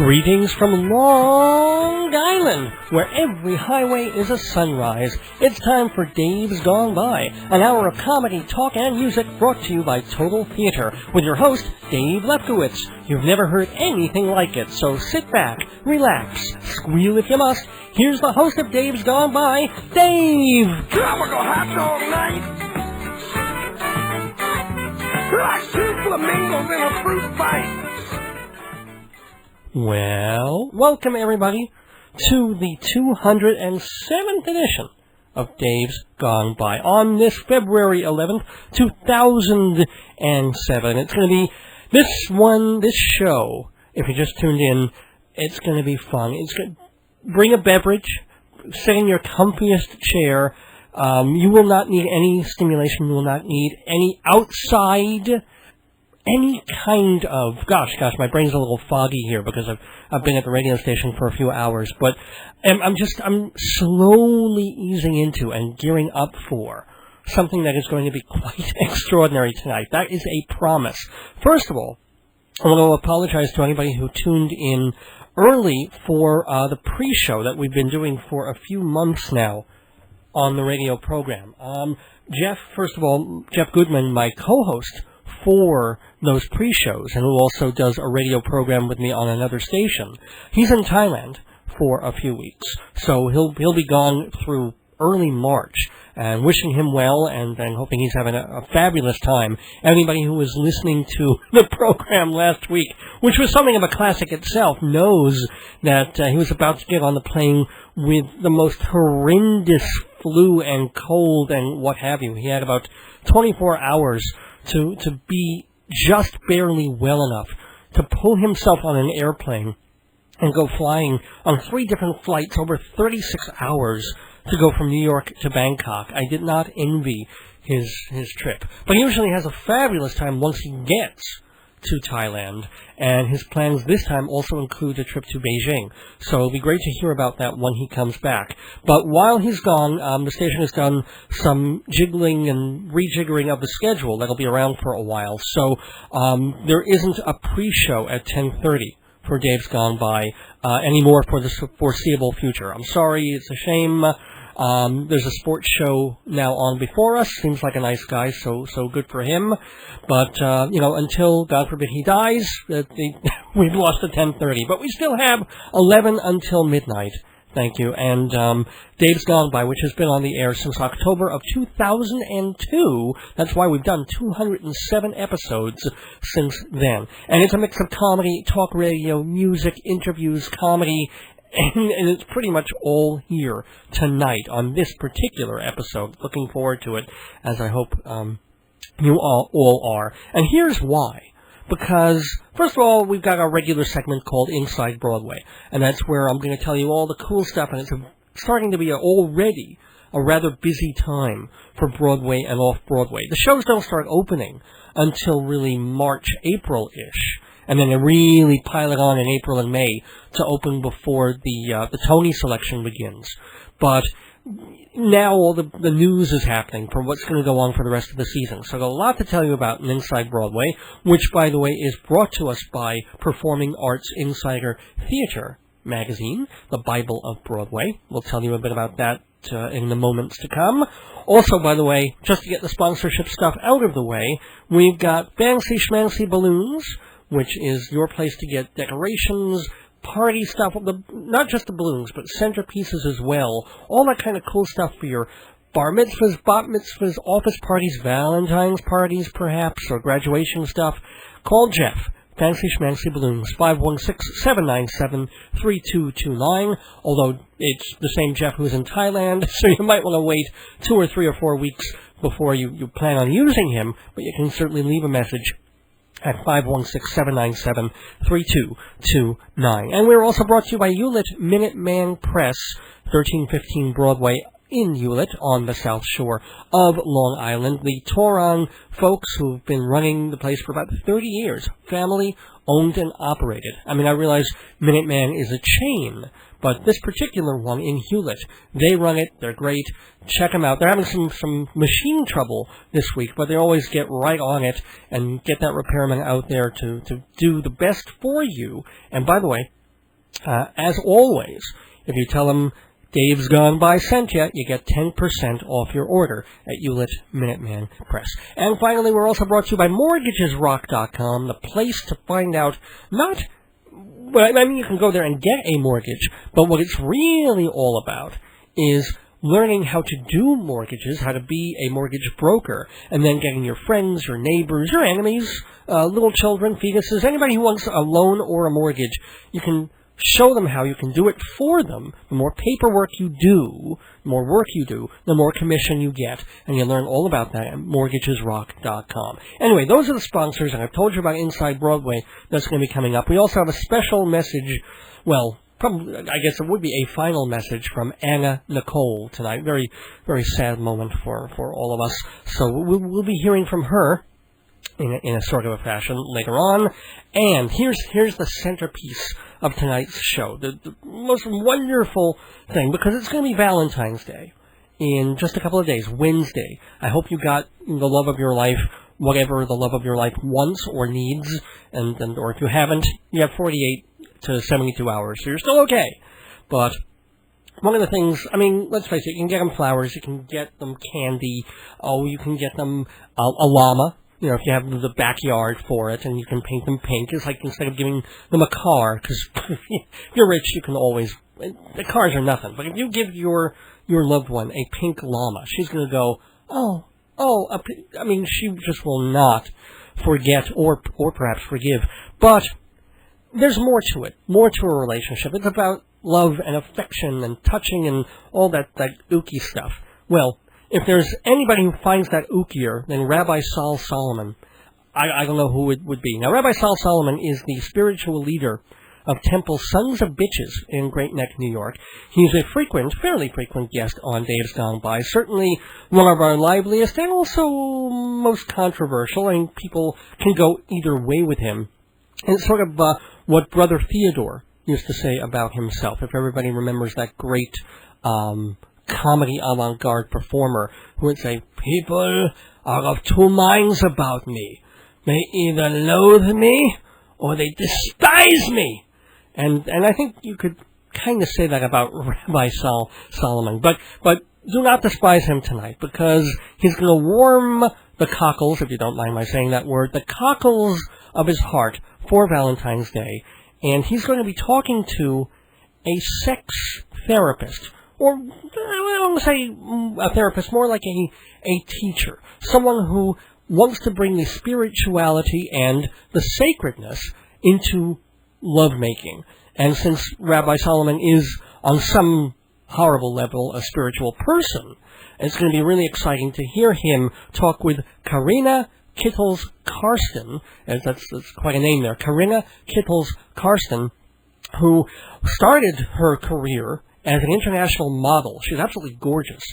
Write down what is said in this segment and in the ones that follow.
Greetings from Long Island, where every highway is a sunrise. It's time for Dave's Gone By, an hour of comedy, talk, and music brought to you by Total Theater, with your host, Dave Lefkowitz. You've never heard anything like it, so sit back, relax, squeal if you must. Here's the host of Dave's Gone By, Dave! Tropical hot dog night! Like two flamingos in a fruit fight! Well, welcome everybody to the 207th edition of Dave's Gone By on this February 11th, 2007. It's going to be this show, if you just tuned in, it's going to be fun. It's going to bring a beverage, sit in your comfiest chair. You will not need any stimulation. You will not need any outside any kind of, gosh, my brain's a little foggy here because I've been at the radio station for a few hours, but I'm slowly easing into and gearing up for something that is going to be quite extraordinary tonight. That is a promise. First of all, I want to apologize to anybody who tuned in early for the pre-show that we've been doing for a few months now on the radio program. Jeff Goodman, my co-host for those pre-shows, and who also does a radio program with me on another station. He's in Thailand for a few weeks, so he'll be gone through early March, and wishing him well, and hoping he's having a fabulous time. Anybody who was listening to the program last week, which was something of a classic itself, knows that he was about to get on the plane with the most horrendous flu and cold and what have you. He had about 24 hours to be just barely well enough to pull himself on an airplane and go flying on 3 different flights over 36 hours to go from New York to Bangkok. I did not envy his trip. But he usually has a fabulous time once he gets to Thailand, and his plans this time also include a trip to Beijing. So it'll be great to hear about that when he comes back. But while he's gone, the station has done some jiggling and rejiggering of the schedule that'll be around for a while. So there isn't a pre-show at 10:30 for Dave's Gone By anymore for the foreseeable future. I'm sorry, it's a shame. There's a sports show now on before us. Seems like a nice guy, so good for him. But, until, God forbid, he dies, we've lost the 10:30. But we still have 11 until midnight. Thank you. And Dave's Gone By, which has been on the air since October of 2002. That's why we've done 207 episodes since then. And it's a mix of comedy, talk radio, music, interviews, comedy, and it's pretty much all here tonight on this particular episode. Looking forward to it, as I hope you all are. And here's why. Because, first of all, we've got our regular segment called Inside Broadway, and that's where I'm going to tell you all the cool stuff, and it's starting to be already a rather busy time for Broadway and off-Broadway. The shows don't start opening until really March, April-ish. And then they really pile it on in April and May to open before the Tony selection begins. But now all the news is happening for what's going to go on for the rest of the season. So I've got a lot to tell you about in Inside Broadway, which, by the way, is brought to us by Performing Arts Insider Theater magazine, the Bible of Broadway. We'll tell you a bit about that in the moments to come. Also, by the way, just to get the sponsorship stuff out of the way, we've got Fancy Schmancy Balloons, which is your place to get decorations, party stuff, not just the balloons, but centerpieces as well. All that kind of cool stuff for your bar mitzvahs, bat mitzvahs, office parties, Valentine's parties perhaps, or graduation stuff. Call Jeff, Fancy Schmancy Balloons, 516-797-3229, although it's the same Jeff who's in Thailand, so you might want to wait 2 or 3 or 4 weeks before you plan on using him, but you can certainly leave a message at 516-797-3229. And we're also brought to you by Hewlett Minuteman Press, 1315 Broadway in Hewlett on the South Shore of Long Island. The Torong folks who've been running the place for about 30 years, family owned and operated. I mean, I realize Minuteman is a chain, but this particular one in Hewlett, they run it, they're great. Check them out. They're having some machine trouble this week, but they always get right on it and get that repairman out there to do the best for you. And by the way, As always, if you tell them Dave's Gone By sent you, you get 10% off your order at Hewlett Minuteman Press. And finally, we're also brought to you by MortgagesRock.com, the place to find out you can go there and get a mortgage, but what it's really all about is learning how to do mortgages, how to be a mortgage broker, and then getting your friends, your neighbors, your enemies, little children, fetuses, anybody who wants a loan or a mortgage, you can show them how you can do it for them. The more paperwork you do, the more work you do, the more commission you get. And you learn all about that at MortgagesRock.com. Anyway, those are the sponsors, and I've told you about Inside Broadway. That's going to be coming up. We also have a special message, probably, I guess it would be a final message from Anna Nicole tonight. Very, very sad moment for all of us. So we'll be hearing from her in a sort of a fashion later on. And here's the centerpiece of tonight's show, the most wonderful thing, because it's going to be Valentine's Day in just a couple of days, Wednesday. I hope you got the love of your life, whatever the love of your life wants or needs, or if you haven't, you have 48 to 72 hours, so you're still okay. But one of the things, let's face it, you can get them flowers, you can get them candy, you can get them a llama. If you have the backyard for it, and you can paint them pink. It's like instead of giving them a car, because if you're rich, you can always... The cars are nothing. But if you give your loved one a pink llama, she's going to go, she just will not forget or perhaps forgive. But there's more to it, more to a relationship. It's about love and affection and touching and all that ooky stuff. Well, if there's anybody who finds that ookier than Rabbi Sol Solomon, I don't know who it would be. Now, Rabbi Sol Solomon is the spiritual leader of Temple Sons of Bitches in Great Neck, New York. He's a fairly frequent guest on Dave's Gone By, certainly one of our liveliest and also most controversial, and people can go either way with him. And it's sort of what Brother Theodore used to say about himself, if everybody remembers that great comedy avant-garde performer who would say, "People are of two minds about me. They either loathe me or they despise me." And I think you could kind of say that about Rabbi Sol Solomon. But do not despise him tonight, because he's going to warm the cockles, if you don't mind my saying that word, the cockles of his heart for Valentine's Day. And he's going to be talking to a sex therapist. Or, I don't want to say a therapist, more like a teacher. Someone who wants to bring the spirituality and the sacredness into lovemaking. And since Rabbi Solomon is, on some horrible level, a spiritual person, it's going to be really exciting to hear him talk with Karinna Kittles-Karsten, as that's quite a name there, Karinna Kittles-Karsten, who started her career as an international model. She's absolutely gorgeous.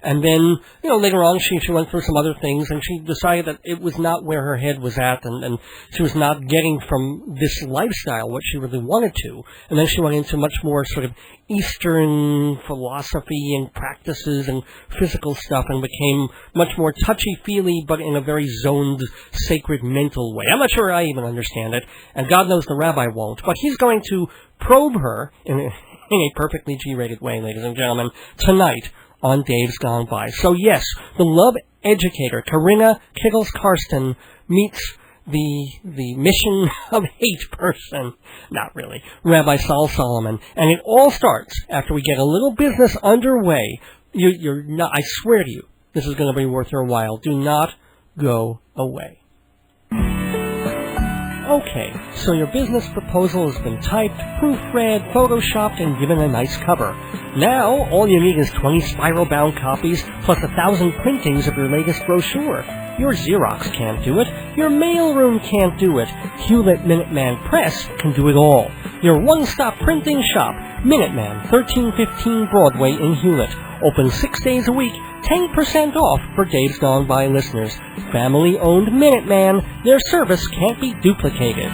And then, later on she went through some other things, and she decided that it was not where her head was at, and she was not getting from this lifestyle what she really wanted to. And then she went into much more sort of Eastern philosophy and practices and physical stuff, and became much more touchy-feely, but in a very zoned, sacred, mental way. I'm not sure I even understand it, and God knows the rabbi won't, but he's going to probe her in a perfectly G-rated way, ladies and gentlemen, tonight on Dave's Gone By. So yes, the love educator, Karinna Kittles-Karsten, meets the mission of hate person, not really, Rabbi Sol Solomon. And it all starts after we get a little business underway. You're not, I swear to you, this is going to be worth your while. Do not go away. Okay, so your business proposal has been typed, proofread, photoshopped, and given a nice cover. Now, all you need is 20 spiral-bound copies, plus 1,000 printings of your latest brochure. Your Xerox can't do it. Your mailroom can't do it. Hewlett Minuteman Press can do it all. Your one-stop printing shop, Minuteman, 1315 Broadway in Hewlett. Open 6 days a week, 10% off for Dave's Gone By listeners. Family-owned Minuteman, their service can't be duplicated.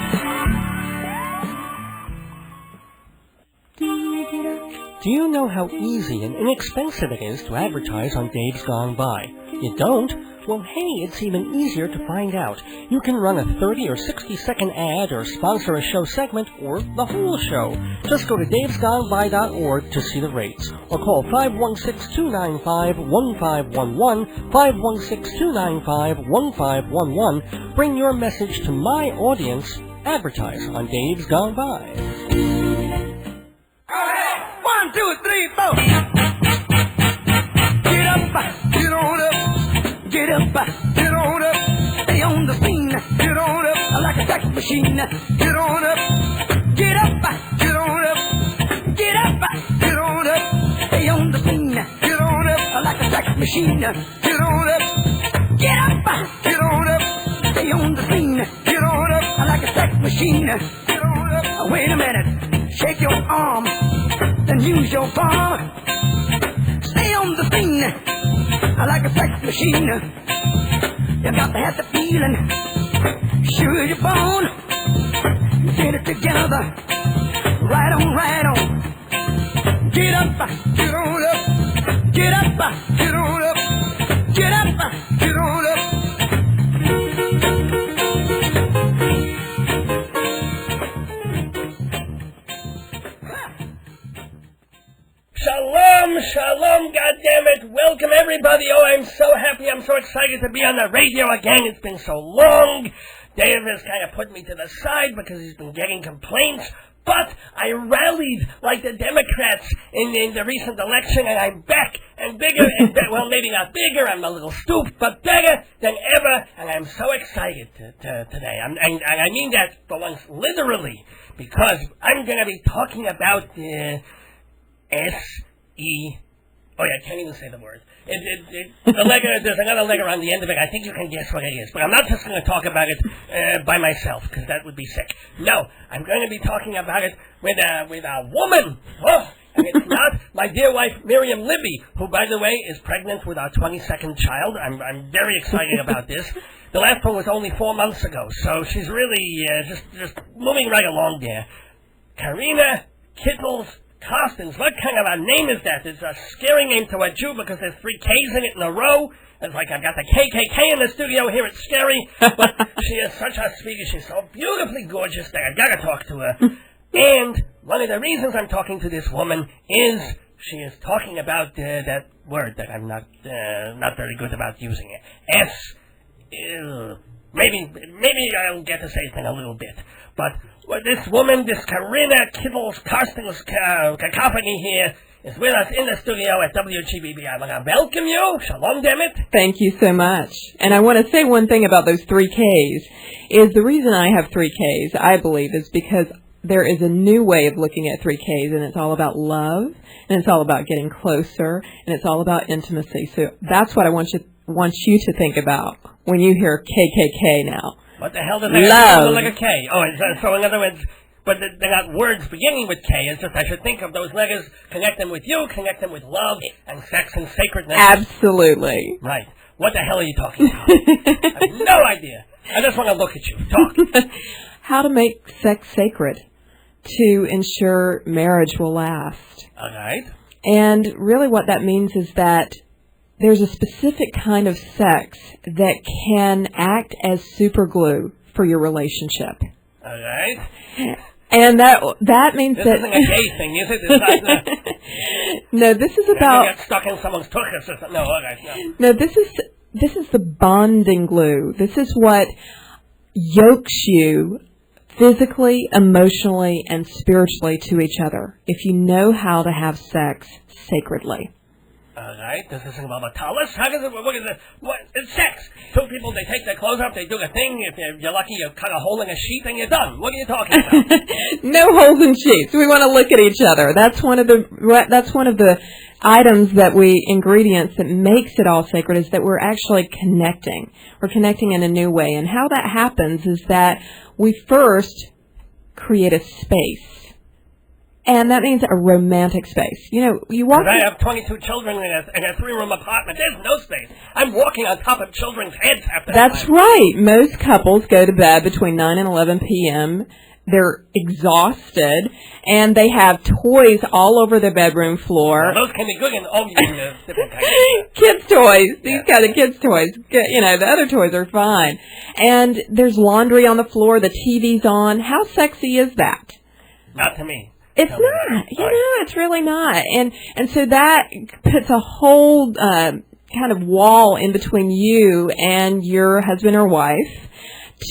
Do you know how easy and inexpensive it is to advertise on Dave's Gone By? You don't? Well, hey, it's even easier to find out. You can run a 30 or 60-second ad or sponsor a show segment or the whole show. Just go to davesgoneby.org to see the rates. Or call 516-295-1511, 516-295-1511. Bring your message to my audience. Advertise on Dave's Gone By. All right. 1, 2, 3, 4. Get up, get on up. Get up, get on up. Stay on the scene. Get on up like a sex machine. Get on up. Get up, get on up. Get up, get on up. Stay on the scene. Get on up like a sex machine. Get on up. Get up, get on up. Stay on the scene. Get on up like a sex machine. Get on up. Wait a minute. Shake your arm. Then use your palm. Stay on the scene like a sex machine. You got to have the feeling. Sure as you're born. Get it together. Right on, right on. Get up, get on up. Get up, get on up. Get up, get on up. Shalom, shalom, goddammit. Welcome, everybody. Oh, I'm so happy. I'm so excited to be on the radio again. It's been so long. Dave has kind of put me to the side because he's been getting complaints. But I rallied like the Democrats in the recent election, and I'm back and bigger and well, maybe not bigger. I'm a little stooped, but better than ever. And I'm so excited today. And I mean that for once literally, because I'm going to be talking about S-E... Oh, yeah, I can't even say the word. The letter, there's another letter on the end of it. I think you can guess what it is. But I'm not just going to talk about it by myself, because that would be sick. No, I'm going to be talking about it with a woman. Oh, and it's not my dear wife, Miriam Libby, who, by the way, is pregnant with our 22nd child. I'm very excited about this. The last one was only 4 months ago, so she's really just moving right along there. Karinna Kittles-Karsten. What kind of a name is that? It's a scary name to a Jew because there's 3 K's in it in a row. It's like I've got the KKK in the studio here. It's scary. But she is such a sweetie. She's so beautifully gorgeous that I've got to talk to her. And one of the reasons I'm talking to this woman is she is talking about that word that I'm not very good about using it. Maybe I'll get to say it in a little bit. But this woman, this Karinna Kittles-Karsten's cacophony here, is with us in the studio at WGBB. I want to welcome you. Shalom, dammit. Thank you so much. And I want to say one thing about those 3 Ks, is the reason I have 3 Ks, I believe, is because there is a new way of looking at 3 Ks, and it's all about love, and it's all about getting closer, and it's all about intimacy. So that's what I want you to think about when you hear KKK now. What the hell does that sound like a K? Oh, so in other words, but they're not words beginning with K. It's just I should think of those letters, connect them with you, connect them with love and sex and sacredness. Absolutely. Right. What the hell are you talking about? I have no idea. I just want to look at you. Talk. How to make sex sacred to ensure marriage will last. All right. And really what that means is that there's a specific kind of sex that can act as superglue for your relationship. All right. And that means this that... This isn't a gay thing, is it? It's not, no, this is about... You get stuck in someone's tuchus or something. No, all right, no. No, this is the bonding glue. This is what yokes you physically, emotionally, and spiritually to each other if you know how to have sex sacredly. All right, this isn't about a talus. How does it? What is it? What? It's sex. 2 people, they take their clothes off, they do a thing. If you're lucky, you cut a hole in a sheet and you're done. What are you talking about? No holes in sheets. We want to look at each other. That's one of the items ingredients that makes it all sacred is that we're actually connecting. We're connecting in a new way. And how that happens is that we first create a space. And that means a romantic space. You know, you walk... I have 22 children in a 3-room apartment. There's no space. I'm walking on top of children's heads after that. That's right. Most couples go to bed between 9 and 11 p.m. they're exhausted, and they have toys all over their bedroom floor. Those can be good in all different kinds. Kids' toys. These kind of kids' toys. The other toys are fine. And there's laundry on the floor. The TV's on. How sexy is that? Not to me. It's not. It's really not. And so that puts a whole kind of wall in between you and your husband or wife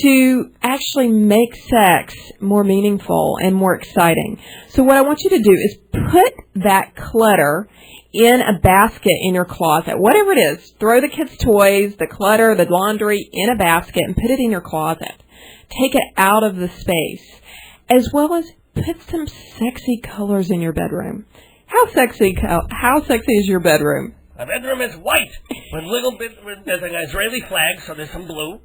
to actually make sex more meaningful and more exciting. So what I want you to do is put that clutter in a basket in your closet, whatever it is. Throw the kids' toys, the clutter, the laundry in a basket and put it in your closet. Take it out of the space, as well as put some sexy colors in your bedroom. How sexy is your bedroom? My bedroom is white with there's an Israeli flag, so there's some blue.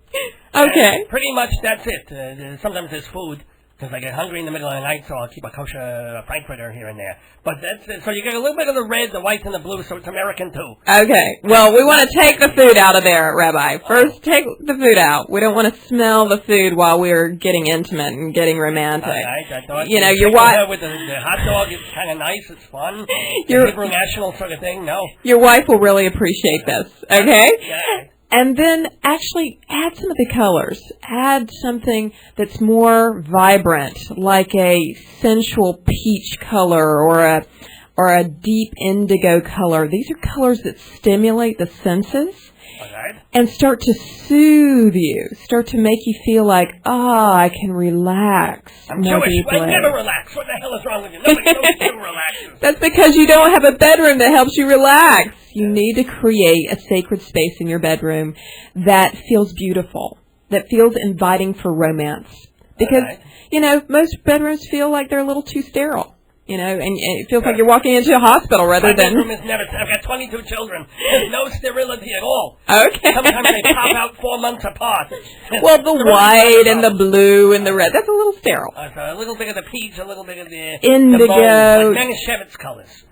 Okay. And pretty much that's it. Sometimes there's food, because I get hungry in the middle of the night, so I'll keep a kosher frankfurter here and there. But that's it. So you get a little bit of the red, the white, and the blue, so it's American too. Okay. Well, we want to take the food out of there, Rabbi. First, take the food out. We don't want to smell the food while we're getting intimate and getting romantic. All right. I thought your wife with the hot dog is kind of nice. It's fun. Hebrew national sort of thing. No. Your wife will really appreciate this. Okay. Yeah. And then actually add some of the colors. Add something that's more vibrant, like a sensual peach color or a deep indigo color. These are colors that stimulate the senses and start to soothe you, start to make you feel like, I can relax. I'm Jewish. I never relax. What the hell is wrong with you? Nobody never relaxes. That's because you don't have a bedroom that helps you relax. You need to create a sacred space in your bedroom that feels beautiful, that feels inviting for romance. Because, most bedrooms feel like they're a little too sterile. And it feels like you're walking into a hospital rather than... My bedroom is never... I've got 22 children. There's no sterility at all. Okay. Sometimes they pop out 4 months apart. Well, the white and the blue and the red, that's a little sterile. So a little bit of the peach, a little bit of the... Indigo. The like Manischewitz colors.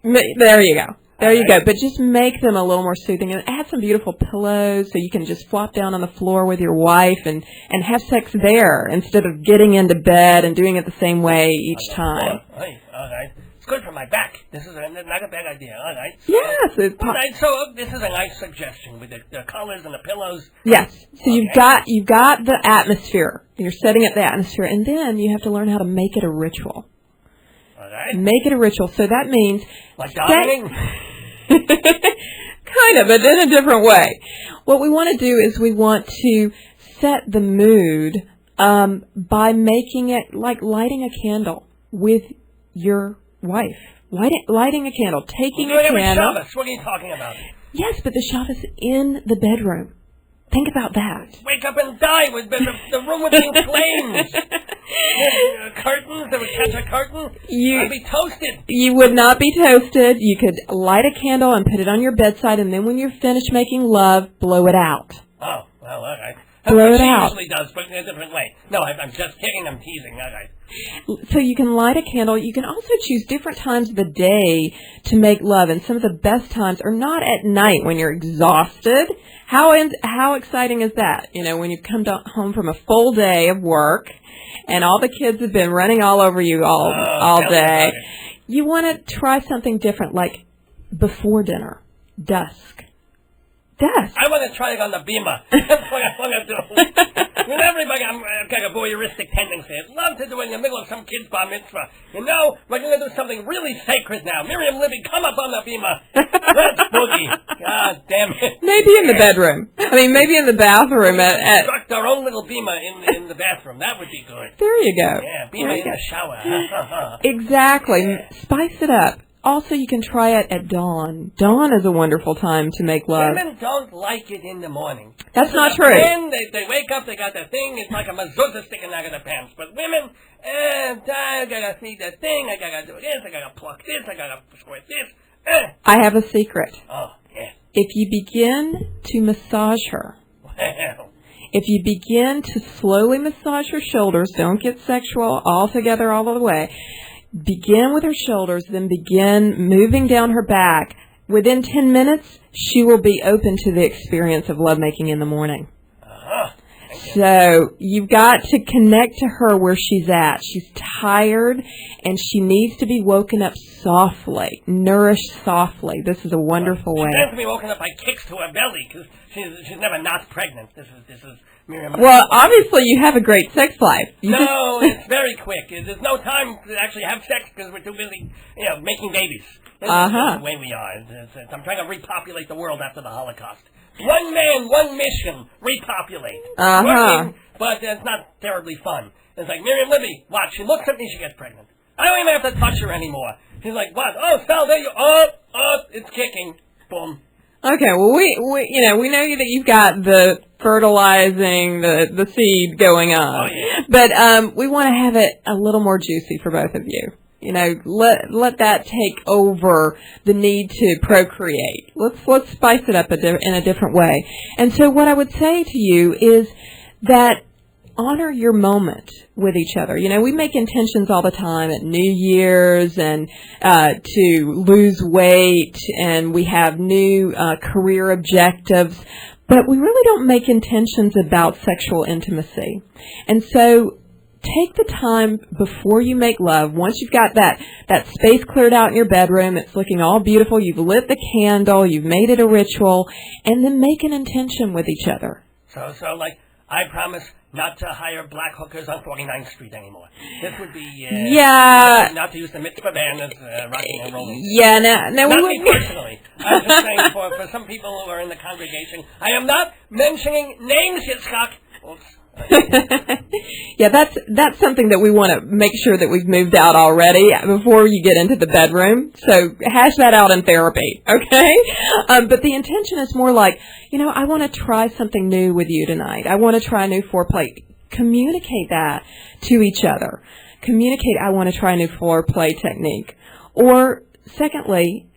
There you go. There you go. But just make them a little more soothing. And add some beautiful pillows so you can just flop down on the floor with your wife and have sex there instead of getting into bed and doing it the same way each time. All right. It's good for my back. This is not a bad idea. All right. Yes. All right. So this is a nice suggestion with the colors and the pillows. Yes. So you've got the atmosphere. You're setting up the atmosphere. And then you have to learn how to make it a ritual. All right. Make it a ritual. So that means... Like davening? Kind of, but in a different way. What we want to do is we want to set the mood by making it like lighting a candle with your wife. Lighting a candle, taking a candle. Shabbos. What are you talking about? Yes, but the Shabbos in the bedroom. Think about that. Wake up and die. The room would be in flames. Curtains, that would catch a curtain. I'd be toasted. You would not be toasted. You could light a candle and put it on your bedside, and then when you're finished making love, blow it out. Oh, well, all right. Blow it out. Usually does, but in a different way. No, I'm just kidding. I'm teasing. All right. So you can light a candle. You can also choose different times of the day to make love, and some of the best times are not at night when you're exhausted. How exciting is that? When you come home from a full day of work, and all the kids have been running all over you all day. You want to try something different, like before dinner, dusk. I want to try it on the bima. That's what I want to do. With everybody, I've got a voyeuristic tendency. I'd love to do it in the middle of some kid's bar mitzvah. We're going to do something really sacred now. Miriam Libby, come up on the bima. Let's boogie. God damn it. Maybe in the bedroom. Maybe in the bathroom. Construct our own little bima in the bathroom. That would be good. There you go. Yeah, bima in the shower. Exactly. Yeah. Spice it up. Also, you can try it at dawn. Dawn is a wonderful time to make love. Women don't like it in the morning. That's not true. Men, they wake up, they got the thing, it's like a mezuzah sticking out of their pants. But women, I gotta feed the thing, I gotta do this, I gotta pluck this, I gotta squirt this. I have a secret. Oh, yeah. If you begin to massage her, if you begin to slowly massage her shoulders, don't get sexual altogether all the way. Begin with her shoulders, then begin moving down her back. Within 10 minutes, she will be open to the experience of lovemaking in the morning. So you've got to connect to her where she's at. She's tired, and she needs to be woken up softly, nourished softly. This is a wonderful way. She has to be woken up by kicks to her belly because she's never not pregnant. This is Miriam. Well, obviously you have a great sex life. No, it's very quick. There's no time to actually have sex because we're too busy, making babies. This is the way we are. I'm trying to repopulate the world after the Holocaust. One man, one mission, repopulate. Working, but it's not terribly fun. It's like, Miriam Libby, watch, she looks at me, she gets pregnant. I don't even have to touch her anymore. She's like, what? Oh, Sal, there you it's kicking. Boom. Okay, well, we know that you've got the fertilizing, the seed going on. Oh, yeah. But we want to have it a little more juicy for both of you. Let that take over the need to procreate. Let's spice it up in a different way. And so what I would say to you is that honor your moment with each other. We make intentions all the time at New Year's and to lose weight, and we have new career objectives, but we really don't make intentions about sexual intimacy. And so take the time before you make love. Once you've got that space cleared out in your bedroom, it's looking all beautiful, you've lit the candle, you've made it a ritual, and then make an intention with each other. So like, I promise not to hire black hookers on 49th Street anymore. This would be... not to use the mitzvah band as rocking and rolling. Yeah, no, not me personally. I'm just saying for some people who are in the congregation, I am not mentioning names, Yitzchak. Oops. Yeah, that's something that we want to make sure that we've moved out already before you get into the bedroom. So hash that out in therapy, okay? But the intention is more like, I want to try something new with you tonight. I want to try a new foreplay. Communicate that to each other. Communicate, I want to try a new foreplay technique. Or secondly,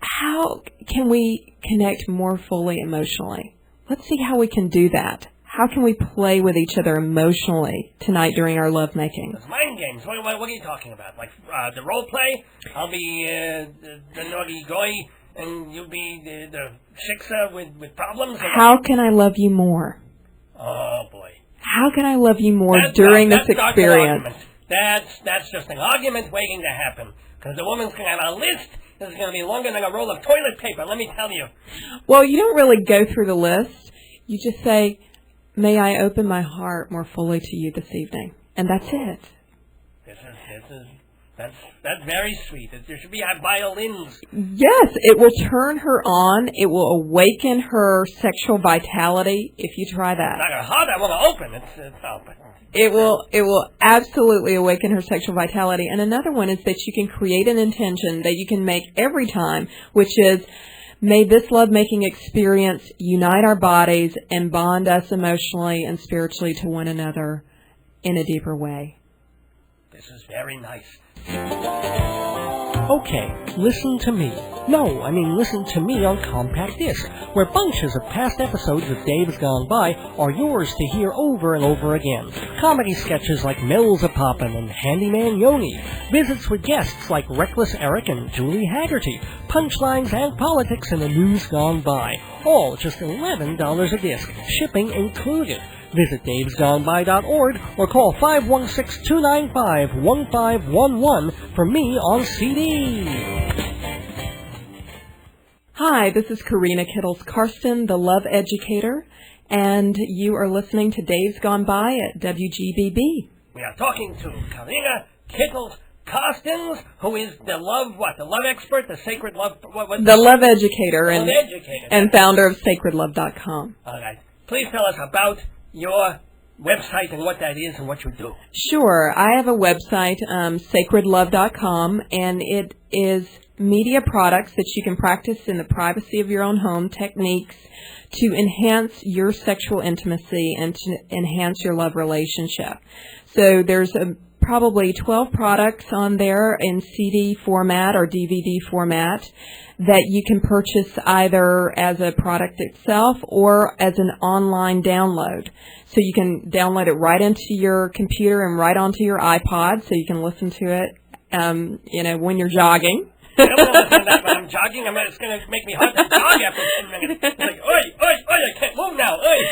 how can we connect more fully emotionally? Let's see how we can do that. How can we play with each other emotionally tonight during our lovemaking? It's mind games. What are you talking about? Like the role play? I'll be the naughty guy, and you'll be the shiksa with problems? How can I love you more? Oh, boy. How can I love you more during this experience? That's just an argument waiting to happen. Because the woman's going to have a list that's going to be longer than a roll of toilet paper, let me tell you. Well, you don't really go through the list. You just say, may I open my heart more fully to you this evening? And that's it. That's very sweet. There should be violins. Yes, it will turn her on. It will awaken her sexual vitality if you try that. Not her heart, I want to open. It's open. It will absolutely awaken her sexual vitality. And another one is that you can create an intention that you can make every time, which is, may this lovemaking experience unite our bodies and bond us emotionally and spiritually to one another in a deeper way. This is very nice. Okay, listen to me. No, I mean listen to me on Compact Disc, where bunches of past episodes of Dave's Gone By are yours to hear over and over again. Comedy sketches like Mel's a Poppin' and Handyman Yoni, visits with guests like Reckless Eric and Julie Haggerty, punchlines and politics in the news gone by, all just $11 a disc, shipping included. Visit davesgoneby.org or call 516-295-1511 for me on CD. Hi, this is Karinna Kittles-Karsten, the Love Educator, and you are listening to Dave's Gone By at WGBB. We are talking to Karinna Kittles-Karsten, who is the love expert, the sacred love... The Love Educator, and founder of sacredlove.com. All right. Please tell us about your website and what that is and what you do. Sure. I have a website, sacredlove.com, and it is media products that you can practice in the privacy of your own home, techniques to enhance your sexual intimacy and to enhance your love relationship. So there's probably 12 products on there in CD format or DVD format that you can purchase either as a product itself or as an online download. So you can download it right into your computer and right onto your iPod so you can listen to it, when you're jogging. I don't want to listen to that when I'm jogging. It's going to make me hard to jog after 10 minutes. It's like, oi, I can't move now, oi.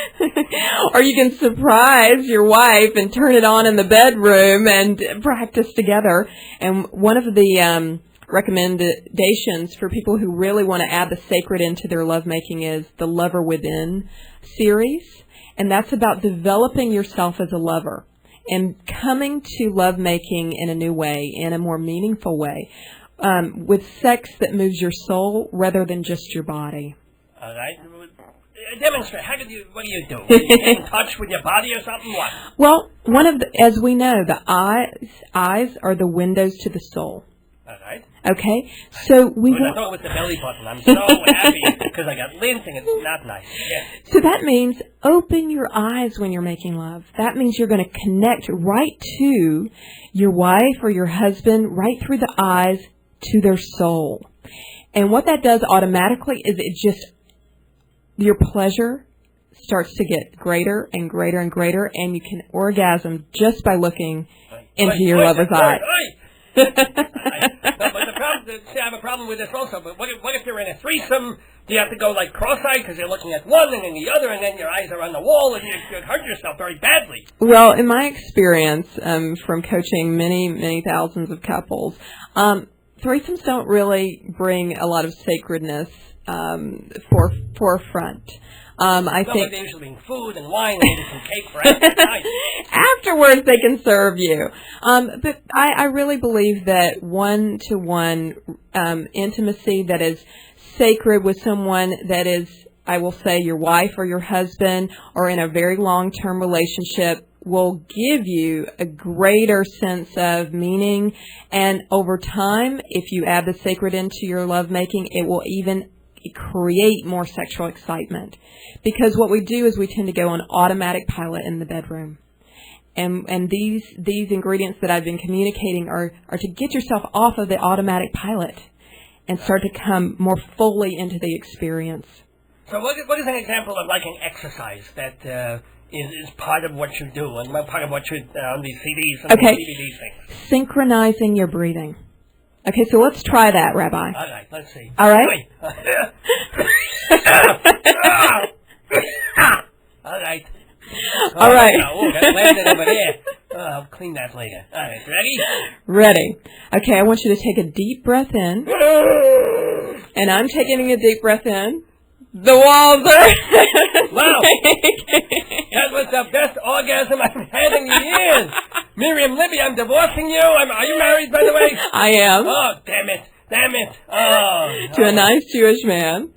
Or you can surprise your wife and turn it on in the bedroom and practice together. And one of the recommendations for people who really want to add the sacred into their lovemaking is the Lover Within series. And that's about developing yourself as a lover and coming to lovemaking in a new way, in a more meaningful way, with sex that moves your soul rather than just your body. All right. Demonstrate. What do you do? You get in touch with your body or something? What? Well, as we know, the eyes are the windows to the soul. All right. Okay, so we I thought with the belly button. I'm so happy because I got lint and it's not nice. Yeah. So that means open your eyes when you're making love. That means you're going to connect right to your wife or your husband, right through the eyes to their soul. And what that does automatically is your pleasure starts to get greater and greater and greater, and you can orgasm just by looking into your lover's eye. But I have a problem with this also. But what if you're in a threesome? Do you have to go like cross-eyed because you're looking at one and then the other, and then your eyes are on the wall, and you hurt yourself very badly? Well, in my experience, from coaching many thousands of couples, threesomes don't really bring a lot of sacredness forefront. I think they're usually being food and wine and maybe some cake for after. Afterwards, they can serve you. But I really believe that one-to-one intimacy that is sacred with someone that is, I will say, your wife or your husband or in a very long-term relationship will give you a greater sense of meaning. And over time, if you add the sacred into your lovemaking, it will even create more sexual excitement. Because what we do is we tend to go on automatic pilot in the bedroom. And these ingredients that I've been communicating are to get yourself off of the automatic pilot and start to come more fully into the experience. So what is an example of like an exercise that is part of what you do and part of what you on these CDs and okay. DVD things? Synchronizing your breathing. Okay, so let's try that, Rabbi. All right, let's see. All right? All right. All right. Oh, that landed over there. I'll clean that later. All right, ready? Ready. Okay, I want you to take a deep breath in. And I'm taking a deep breath in. The walls are... Wow. That was the best orgasm I've had in years. Miriam Libby, I'm divorcing you. Are you married, by the way? I am. Oh, damn it. Oh. To a nice Jewish man.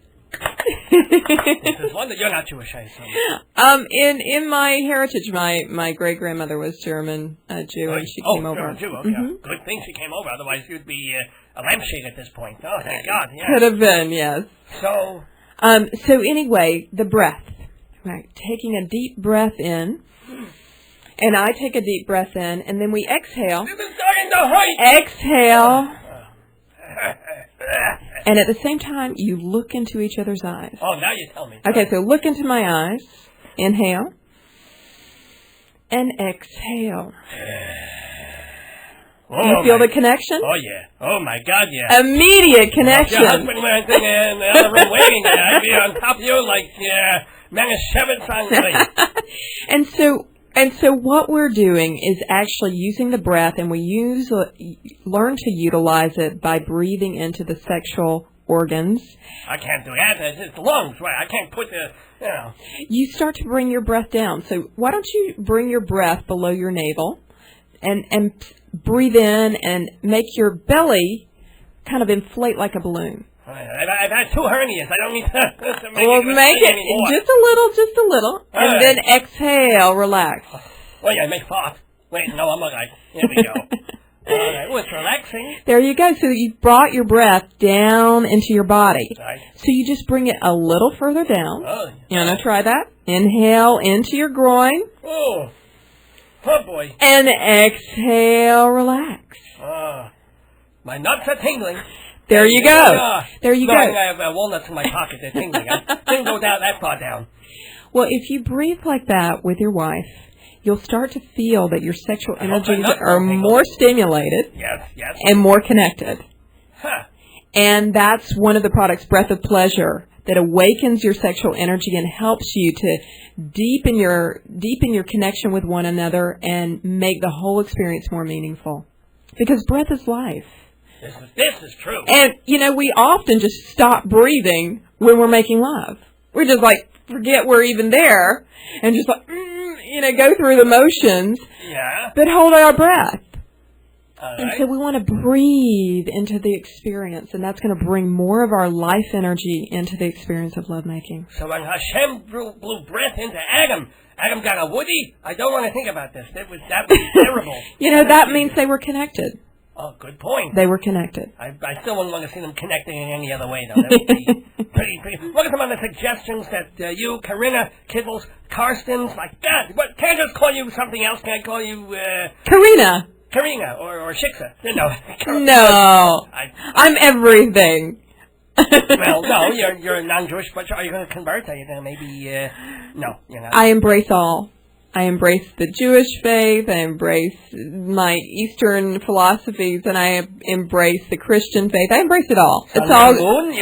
It's one that you're not Jewish, I assume. In my heritage, my great grandmother was German Jew, and she came over. Jew. Okay. Mm-hmm. Good thing she came over, otherwise you'd be a lampshade at this point. Oh, thank God. Yeah. Could have been, yes. So anyway, the breath. Right, taking a deep breath in, and I take a deep breath in, and then we exhale. This is starting to hurt. Exhale. And at the same time, you look into each other's eyes. Oh, now you tell me. Okay, so look into my eyes. Inhale. And exhale. You feel the connection? Oh, yeah. Oh, my God, yeah. Immediate connection. Your husband went in the other room waiting there. I'd be on top of you like, Manischewitz on me. And so what we're doing is actually using the breath, and we learn to utilize it by breathing into the sexual organs. I can't do that. It's the lungs, right? I can't put You start to bring your breath down. So why don't you bring your breath below your navel and breathe in and make your belly kind of inflate like a balloon. I've had 2 hernias. I don't need to make it anymore. Just a little. And then exhale, relax. Oh, yeah, I may fart. Wait, no, I'm all right. Here we go. All right, well, it's relaxing. There you go. So you brought your breath down into your body. Right. So you just bring it a little further down. Oh, you want to try that? Inhale into your groin. Oh boy. And exhale, relax. My nuts are tingling. There you go. There you go. I have walnuts in my pocket. They're tingling. I didn't go down that far down. Well, if you breathe like that with your wife, you'll start to feel that your sexual energies are more stimulated. Yes. And more connected. Huh. And that's one of the products, Breath of Pleasure, that awakens your sexual energy and helps you to deepen your connection with one another and make the whole experience more meaningful. Because breath is life. This is true. And, we often just stop breathing when we're making love. We're just like, forget we're even there and just like, go through the motions. Yeah. But hold our breath. All And right. so we want to breathe into the experience, and that's going to bring more of our life energy into the experience of lovemaking. So when Hashem blew breath into Adam got a woody? I don't want to think about this. That was terrible. That means they were connected. Oh, good point. They were connected. I still wouldn't want to see them connecting in any other way, though. That would be pretty. What are some other suggestions that you, Karinna Kittles-Karsten, like that? What, can't I just call you something else? Can I call you, Karina or Shiksa? No. No. I'm everything. Well, no, you're non-Jewish, but are you going to convert? Are you going to maybe, no, you're not. I embrace all. I embrace the Jewish faith, I embrace my Eastern philosophies, and I embrace the Christian faith. I embrace it all. It's all good.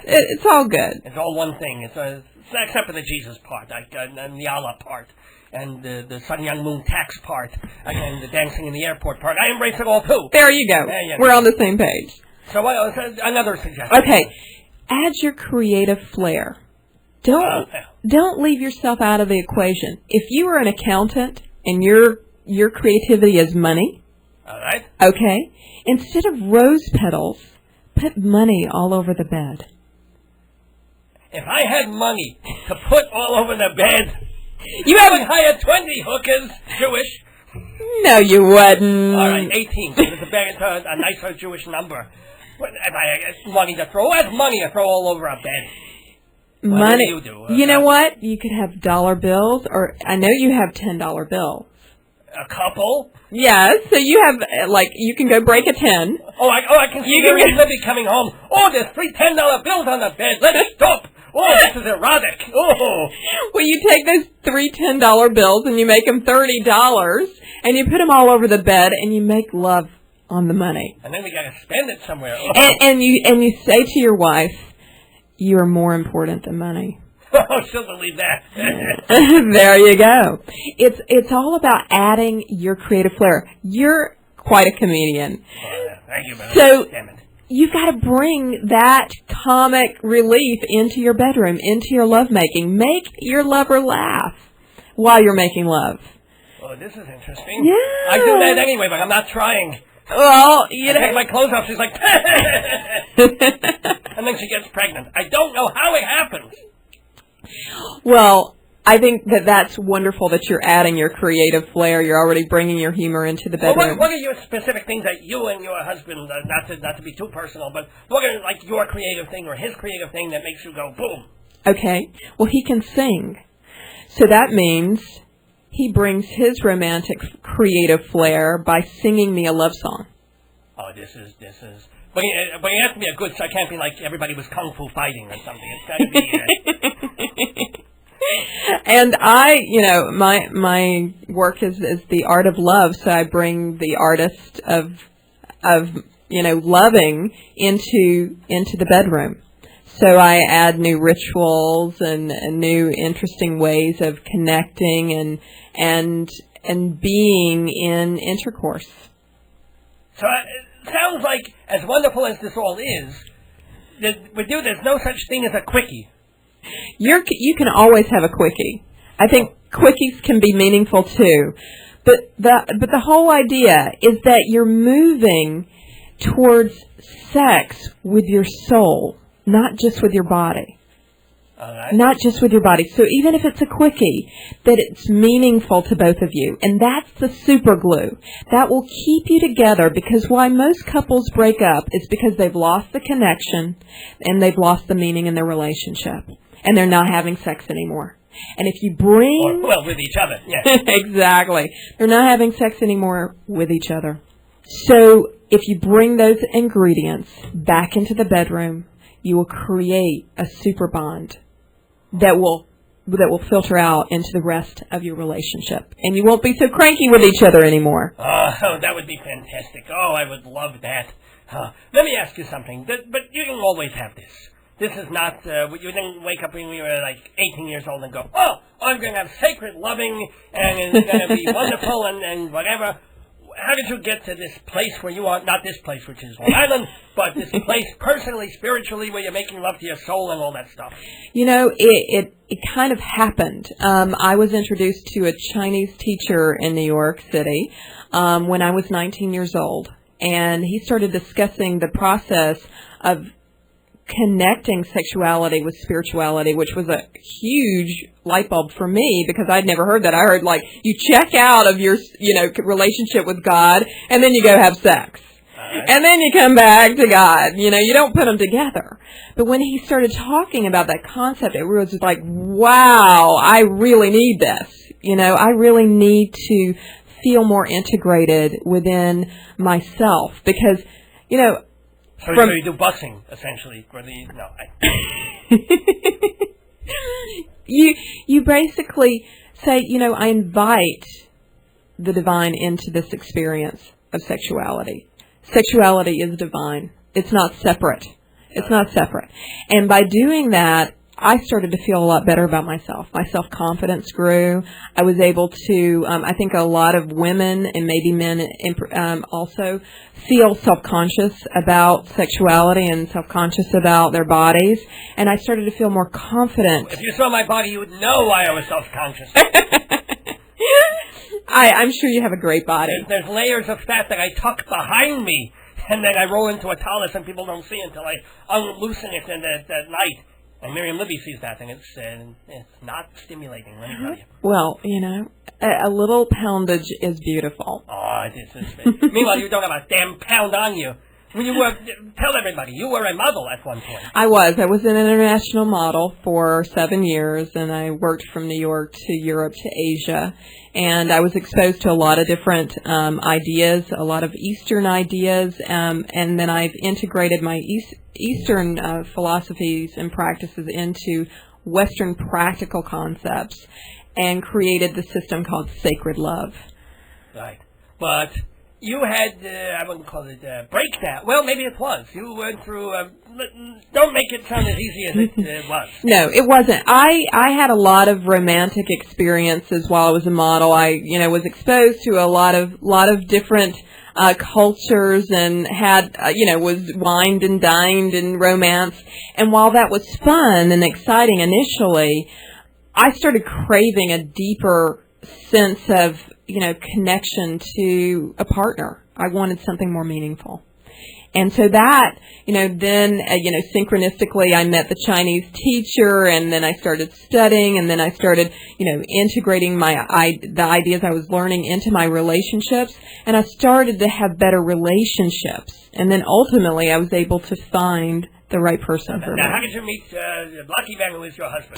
It's all good. It's all one thing. Except for the Jesus part, and the Allah part, and the Sun Young Moon tax part, and the dancing in the airport part. I embrace it all too. There you go. We're on the same page. So another suggestion. Okay. Add your creative flair. Don't leave yourself out of the equation. If you are an accountant and your creativity is money, all right. Okay, instead of rose petals, put money all over the bed. If I had money to put all over the bed, I would hire 20 hookers, Jewish. No, you wouldn't. All right, 18. So it's a nicer Jewish number. If I had money to throw, that's money to throw all over a bed. Money. What do you do? You know what? You could have dollar bills, or I know you have $10 bills. A couple? Yes. So you have, you can go break a 10. I can see Mary and Libby coming home. Oh, there's 3 $10 bills on the bed. Let's stop. Oh, this is erotic. Oh. Well, you take those 3 $10 bills and you make them $30, and you put them all over the bed, and you make love on the money. And then we got to spend it somewhere. Oh. And you say to your wife, you are more important than money. Oh, she'll believe that. There you go. It's all about adding your creative flair. You're quite a comedian. Thank you, man. So Damn it. You've got to bring that comic relief into your bedroom, into your lovemaking. Make your lover laugh while you're making love. Oh, this is interesting. Yeah. I do that anyway, but I'm not trying. Well, I take my clothes off, she's like, and then she gets pregnant. I don't know how it happens. Well, I think that's wonderful that you're adding your creative flair. You're already bringing your humor into the bedroom. Well, what are your specific things that you and your husband, not to be too personal, but what are your creative thing or his creative thing that makes you go boom? Okay. Well, he can sing. So that means he brings his romantic creative flair by singing me a love song. Oh, this is. But it has to be a good. So I can't be like everybody was kung fu fighting or something. It's got to be. And my work is the art of love. So I bring the artist of loving into the bedroom. So I add new rituals and new interesting ways of connecting and being in intercourse. So it sounds like, as wonderful as this all is, with you, there's no such thing as a quickie. You can always have a quickie. I think quickies can be meaningful too, but the whole idea is that you're moving towards sex with your soul, not just with your body. All right. Not just with your body. So even if it's a quickie, that it's meaningful to both of you. And that's the super glue. That will keep you together, because why most couples break up is because they've lost the connection and they've lost the meaning in their relationship. And they're not having sex anymore. And if you bring... with each other, yes. Exactly. They're not having sex anymore with each other. So if you bring those ingredients back into the bedroom, you will create a super bond that will filter out into the rest of your relationship. And you won't be so cranky with each other anymore. Oh, that would be fantastic. Oh, I would love that. Let me ask you something, but you don't always have this. This is not, you didn't wake up when you were like 18 years old and go, oh, I'm going to have sacred loving and it's going to be wonderful and whatever. How did you get to this place where you are, not this place, which is Long Island, but this place personally, spiritually, where you're making love to your soul and all that stuff? You know, it kind of happened. I was introduced to a Chinese teacher in New York City when I was 19 years old. And he started discussing the process of connecting sexuality with spirituality, which was a huge light bulb for me because I'd never heard that. I heard, like, you check out of your, relationship with God, and then you go have sex. And then you come back to God. You don't put them together. But when he started talking about that concept, it was like, wow, I really need this. I really need to feel more integrated within myself because, So you do busing, essentially, for the, You basically say, I invite the divine into this experience of sexuality. Sexuality is divine. It's not separate. It's not separate. And by doing that, I started to feel a lot better about myself. My self-confidence grew. I was able to, I think a lot of women and maybe men also feel self-conscious about sexuality and self-conscious about their bodies. And I started to feel more confident. If you saw my body, you would know why I was self-conscious. I'm sure you have a great body. There's layers of fat that I tuck behind me, and then I roll into a talus and people don't see until I unloosen it at night. And Miriam Libby sees that, and it's not stimulating, let me tell you. Well, a little poundage is beautiful. Oh, it is. Meanwhile, you don't have a damn pound on you. When you were, tell everybody, you were a model at one point. I was an international model for 7 years, and I worked from New York to Europe to Asia. And I was exposed to a lot of different ideas, a lot of Eastern ideas, and then I've integrated my Eastern philosophies and practices into Western practical concepts and created the system called Sacred Love. Right. But you had, I wouldn't call it breakdown. Well, maybe it was. You went through, don't make it sound as easy as it was. No, it wasn't. I had a lot of romantic experiences while I was a model. I, was exposed to a lot of different cultures and had, was wined and dined in romance. And while that was fun and exciting initially, I started craving a deeper sense of, connection to a partner. I wanted something more meaningful. And so that, then, synchronistically I met the Chinese teacher and then I started studying and then I started, integrating the ideas I was learning into my relationships and I started to have better relationships. And then ultimately I was able to find the right person for me. Now, how did you meet Lucky Ben, who is your husband?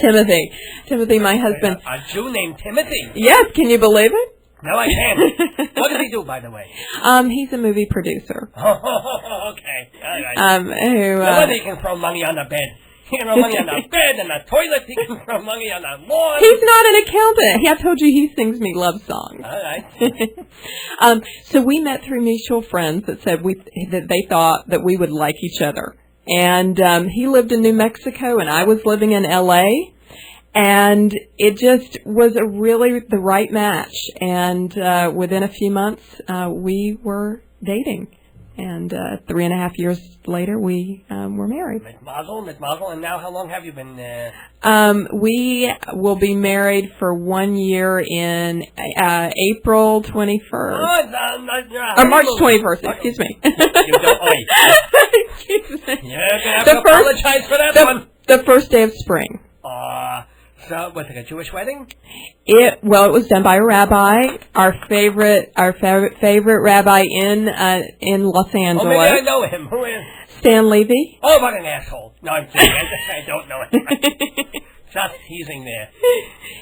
Timothy, my husband. A Jew named Timothy? Yes, can you believe it? No, I can't. What does he do, by the way? He's a movie producer. Okay. All right. No wonder he can throw money on the bed. He can throw money on the bed and the toilet. He can throw money on the lawn. He's not an accountant. I told you he sings me love songs. All right. So we met through mutual friends that said that they thought that we would like each other. And he lived in New Mexico and I was living in L.A., and it just was the right match. And within a few months, we were dating. And 3.5 years later, we were married. Mazel. And now how long have you been we will be married for 1 year in April 21st. March 21st, excuse me. You don't Excuse me. You're going to have to apologize for that one. The first day of spring. So, was it a Jewish wedding? It was done by a rabbi, our favorite rabbi in Los Angeles. Oh, maybe I know him. Who is? Stan Levy. Oh, what an asshole! No, I'm kidding. I don't know him. Just teasing there.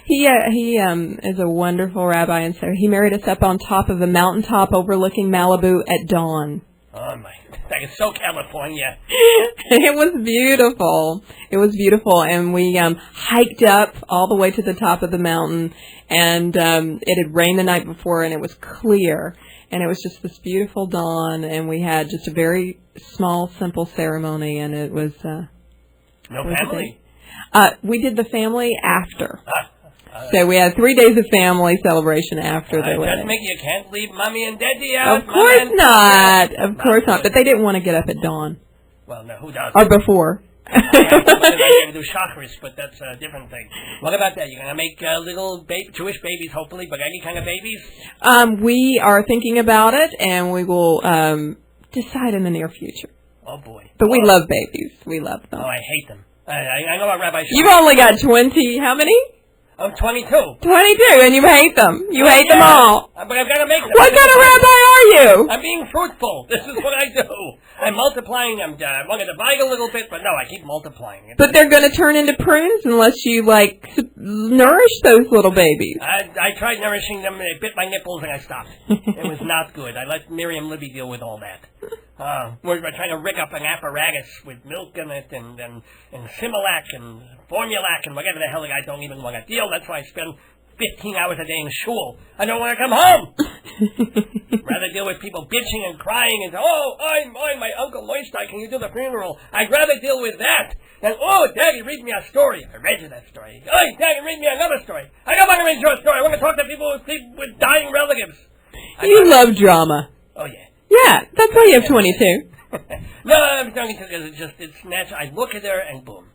He is a wonderful rabbi, and so he married us up on top of a mountaintop overlooking Malibu at dawn. Oh my! That is so California. It was beautiful, and we hiked up all the way to the top of the mountain, and it had rained the night before, and it was clear, and it was just this beautiful dawn, and we had just a very small, simple ceremony, and it was No family? We did the family after. So we had 3 days of family celebration after the wedding. Just make you can't leave Mommy and Daddy out. Of course not. Of course not. But they didn't want to get up at dawn. Well, no, who does? Or before. I can do chakras, but that's a different thing. What about that? You're going to make little Jewish babies, hopefully, but any kind of babies? We are thinking about it, and we will decide in the near future. Oh, boy. But we love babies. We love them. Oh, I hate them. I know what Rabbi Sol. You've only got 20, how many? I'm 22. 22, and you hate them. You hate them all. But I've got to make them. What kind of rabbi are you? I'm being fruitful. This is what I do. I'm multiplying. I'm going to divide a little bit, but no, I keep multiplying. But they're going to turn into prunes unless you, nourish those little babies. I tried nourishing them, they bit my nipples, and I stopped. It was not good. I let Miriam Libby deal with all that. We're trying to rig up an apparatus with milk in it, and Similac, and Formulac, and whatever the hell I don't even want to deal. That's why I spend 15 hours a day in shul. I don't want to come home. Rather deal with people bitching and crying and say, I'm my Uncle Moistai, can you do the funeral? I'd rather deal with that than, Daddy, read me a story. I read you that story. Oh, Daddy, read me another story. I don't want to read your story. I want to talk to people with dying relatives. You love drama. Oh, yeah. Yeah, that's why you have 22. No, I'm talking to because it's natural. I look at her and boom.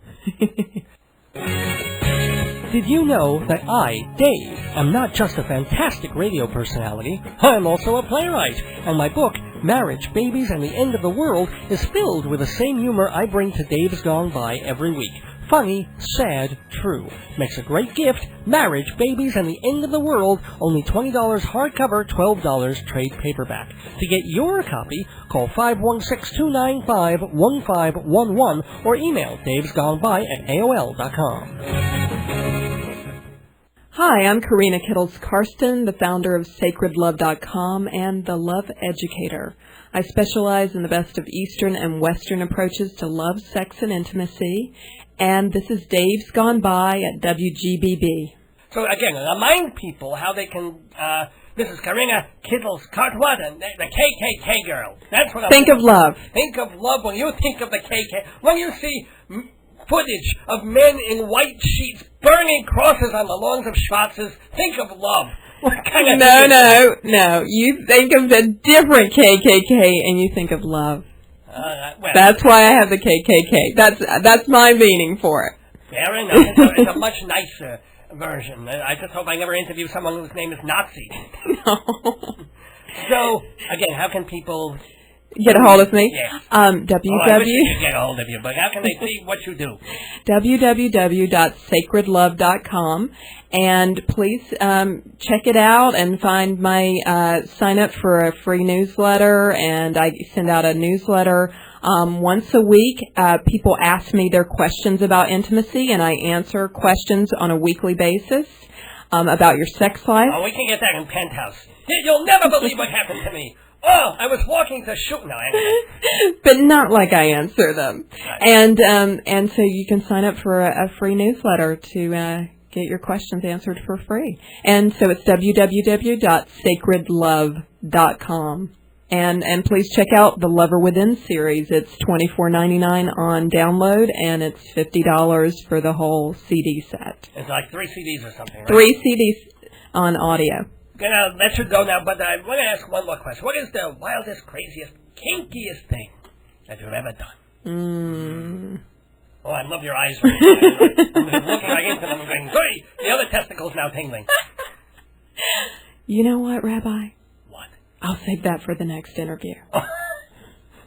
Did you know that I, Dave, am not just a fantastic radio personality, I'm also a playwright, and my book, Marriage, Babies, and the End of the World, is filled with the same humor I bring to Dave's Gone By every week. Funny, sad, true. Makes a great gift. Marriage, Babies, and the End of the World. Only $20 hardcover, $12 trade paperback. To get your copy, call 516-295-1511 or email davesgoneby@aol.com. Hi, I'm Karinna Kittles-Karsten, the founder of SacredLove.com and the Love Educator. I specialize in the best of Eastern and Western approaches to love, sex, and intimacy. And this is Dave's Gone By at WGBB. So again, remind people how they can, this is Karinna Kittles-Karsten, the KKK girl. That's what I'm Think of love. Think of love when you think of the KKK. When you see footage of men in white sheets burning crosses on the lawns of Schwarzes, think of love. What kind of No. You think of the different KKK and you think of love. Well, that's why I have the KKK. That's my meaning for it. Fair enough. It's a much nicer version. I just hope I never interview someone whose name is Nazi. No. So, again, how can people get a hold of me? Yes. I wish they could get a hold of you, but how can they see what you do? www.sacredlove.com, and please check it out and find my sign up for a free newsletter, and I send out a newsletter once a week. People ask me their questions about intimacy, and I answer questions on a weekly basis about your sex life. Oh, we can get that in Penthouse. You'll never believe what happened to me. Oh, I was walking to shoot. No, but not like I answer them. Right. And so you can sign up for a free newsletter to get your questions answered for free. And so it's www.sacredlove.com. And please check out the Lover Within series. It's $24.99 on download, and it's $50 for the whole CD set. It's like 3 CDs or something, right? 3 CDs on audio. Gonna let you go now, but I want to ask one more question. What is the wildest, craziest, kinkiest thing that you've ever done? Oh, I love your eyes right now. I'm looking right into them and going, hey, the other testicle's now tingling. You know what, Rabbi? What? I'll save that for the next interview. Oh,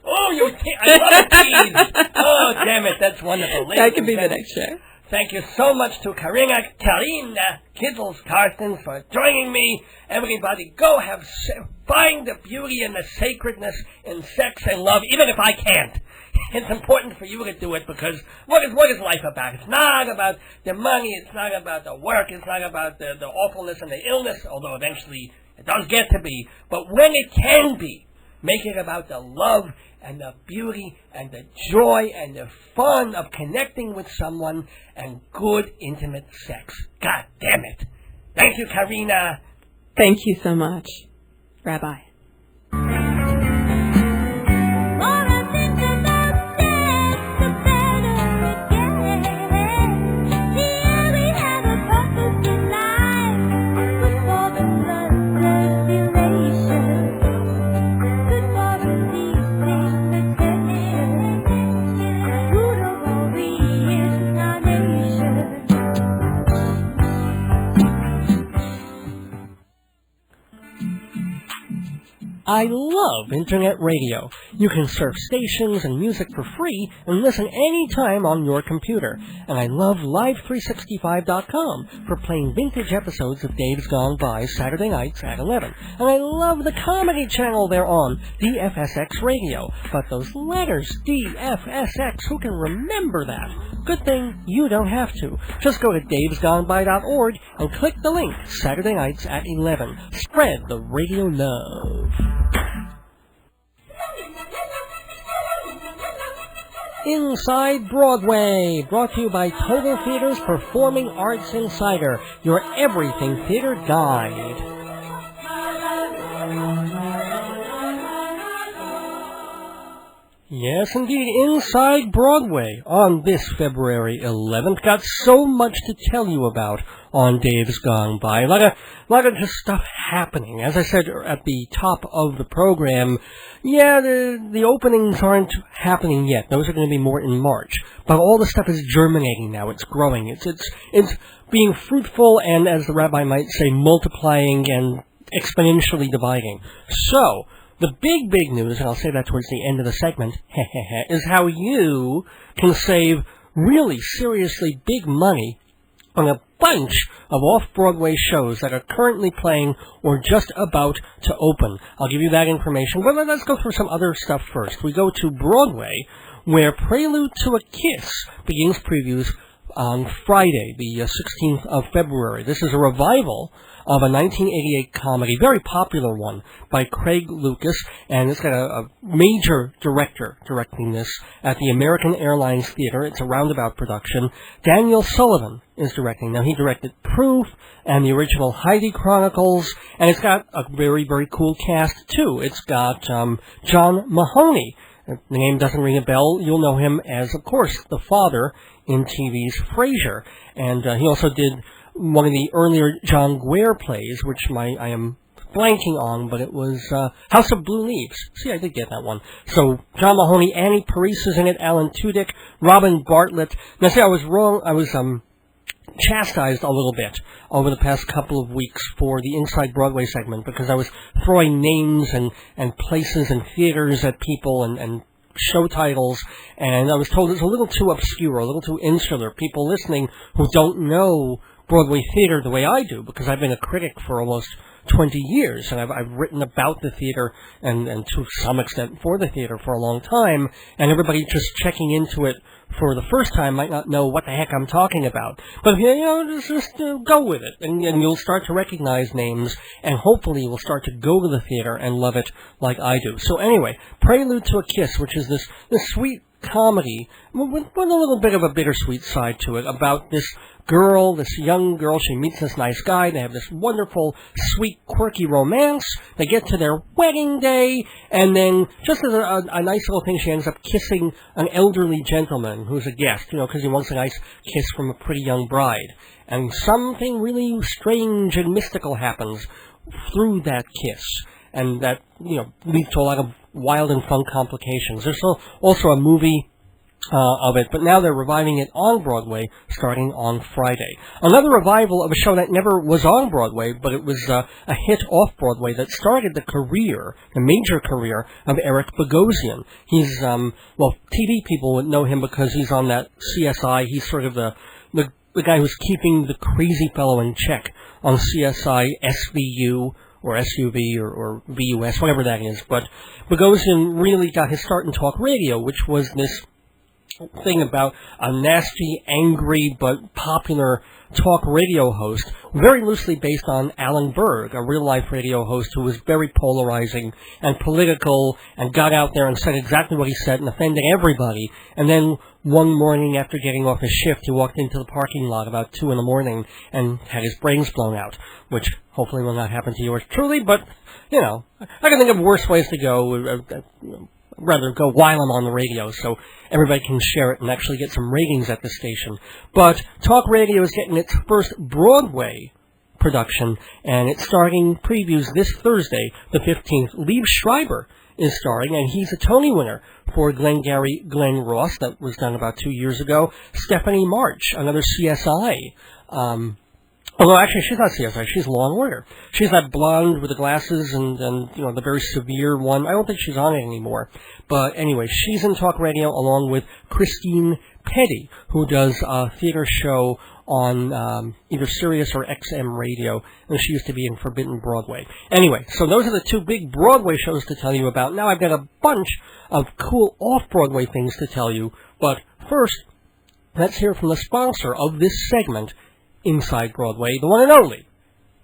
I love a tease. Oh, damn it, that's wonderful. That could be the next show. Thank you so much to Karinna Kittles-Karsten for joining me. Everybody, go find the beauty and the sacredness in sex and love, even if I can't. It's important for you to do it because what is life about? It's not about the money. It's not about the work. It's not about the awfulness and the illness, although eventually it does get to be. But when it can be, make it about the love and the beauty and the joy and the fun of connecting with someone and good, intimate sex. God damn it. Thank you, Karinna. Thank you so much, Rabbi. I love Internet radio. You can surf stations and music for free and listen anytime on your computer. And I love Live365.com for playing vintage episodes of Dave's Gone By Saturday nights at 11. And I love the comedy channel they're on, DFSX Radio. But those letters, DFSX, who can remember that? Good thing you don't have to. Just go to davesgoneby.org and click the link, Saturday nights at 11. Spread the radio love. Inside Broadway, brought to you by Total Theater's Performing Arts Insider, your everything theater guide. Yes, indeed, Inside Broadway on this February 11th. Got so much to tell you about on Dave's Gone By. A lot of just stuff happening. As I said at the top of the program, yeah, the openings aren't happening yet. Those are going to be more in March. But all the stuff is germinating now. It's growing. It's being fruitful and, as the rabbi might say, multiplying and exponentially dividing. So, the big news, and I'll say that towards the end of the segment, is how you can save really seriously big money on a bunch of off-Broadway shows that are currently playing or just about to open. I'll give you that information, but let's go through some other stuff first. We go to Broadway, where Prelude to a Kiss begins previews on Friday, the 16th of February. This is a revival of a 1988 comedy, very popular one, by Craig Lucas, and it's got a major director directing this at the American Airlines Theater. It's a roundabout production. Daniel Sullivan is directing. Now, he directed Proof and the original Heidi Chronicles, and it's got a very, very cool cast, too. It's got John Mahoney. If the name doesn't ring a bell, you'll know him as, of course, the father in TV's Frasier. And he also did one of the earlier John Guare plays, which I am blanking on, but it was House of Blue Leaves. See, I did get that one. So, John Mahoney, Annie Parise is in it, Alan Tudyk, Robin Bartlett. Now, see, I was wrong. I was chastised a little bit over the past couple of weeks for the Inside Broadway segment because I was throwing names and places and theaters at people and show titles, and I was told it's a little too obscure, a little too insular. People listening who don't know Broadway theater the way I do, because I've been a critic for almost 20 years, and I've written about the theater and to some extent for the theater for a long time, and everybody just checking into it for the first time might not know what the heck I'm talking about. But, just go with it, and you'll start to recognize names, and hopefully you'll start to go to the theater and love it like I do. So anyway, Prelude to a Kiss, which is this sweet comedy with a little bit of a bittersweet side to it about this young girl, she meets this nice guy, they have this wonderful, sweet, quirky romance, they get to their wedding day, and then, just as a nice little thing, she ends up kissing an elderly gentleman who's a guest, because he wants a nice kiss from a pretty young bride. And something really strange and mystical happens through that kiss, and that, leads to a lot of wild and fun complications. There's also a movie of it, but now they're reviving it on Broadway starting on Friday. Another revival of a show that never was on Broadway, but it was a hit off-Broadway that started the major career of Eric Bogosian. He's, TV people would know him because he's on that CSI. He's sort of the guy who's keeping the crazy fellow in check on CSI SVU, or SUV, or VUS, whatever that is. But Bogosian really got his start in talk radio, which was this thing about a nasty, angry, but popular talk radio host, very loosely based on Alan Berg, a real-life radio host who was very polarizing and political and got out there and said exactly what he said and offended everybody. And then one morning after getting off his shift, he walked into the parking lot about 2 in the morning and had his brains blown out, which hopefully will not happen to yours truly, but, I can think of worse ways to go. Rather go while I'm on the radio so everybody can share it and actually get some ratings at the station. But talk radio is getting its first Broadway production, and it's starting previews this Thursday, the 15th. Liev Schreiber is starring, and he's a Tony winner for Glengarry Glen Ross. That was done about 2 years ago. Stephanie March, another CSI Although, actually, she's not CSI. She's Law and Order. She's that blonde with the glasses and the very severe one. I don't think she's on it anymore. But anyway, she's in talk radio along with Christine Petty, who does a theater show on either Sirius or XM radio, and she used to be in Forbidden Broadway. Anyway, so those are the two big Broadway shows to tell you about. Now I've got a bunch of cool off-Broadway things to tell you, but first, let's hear from the sponsor of this segment, Inside Broadway, the one and only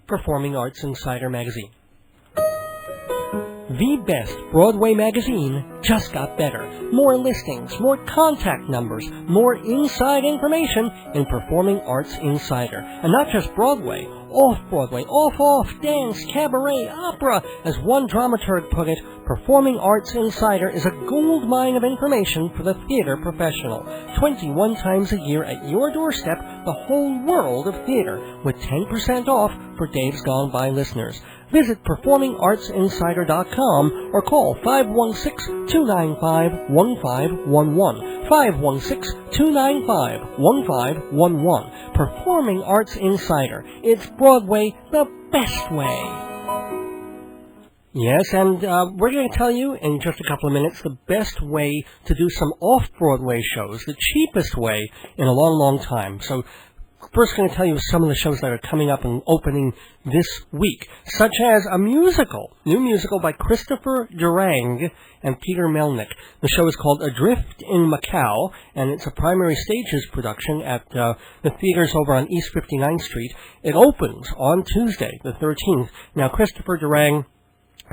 Performing Arts Insider magazine. The best Broadway magazine just got better. More listings, more contact numbers, more inside information in Performing Arts Insider. And not just Broadway, off-Broadway, off, dance, cabaret, opera. As one dramaturg put it, Performing Arts Insider is a gold mine of information for the theater professional. 21 times a year at your doorstep, the whole world of theater, with 10% off for Dave's Gone By listeners. Visit performingartsinsider.com or call 516-295-1511. 516-295-1511. Performing Arts Insider. It's Broadway the best way. Yes, and we're going to tell you in just a couple of minutes the best way to do some off-Broadway shows, the cheapest way in a long, long time. So first, going to tell you some of the shows that are coming up and opening this week, such as a musical, new musical by Christopher Durang and Peter Melnick. The show is called Adrift in Macau, and it's a Primary Stages production at the theaters over on East 59th Street. It opens on Tuesday, the 13th. Now, Christopher Durang,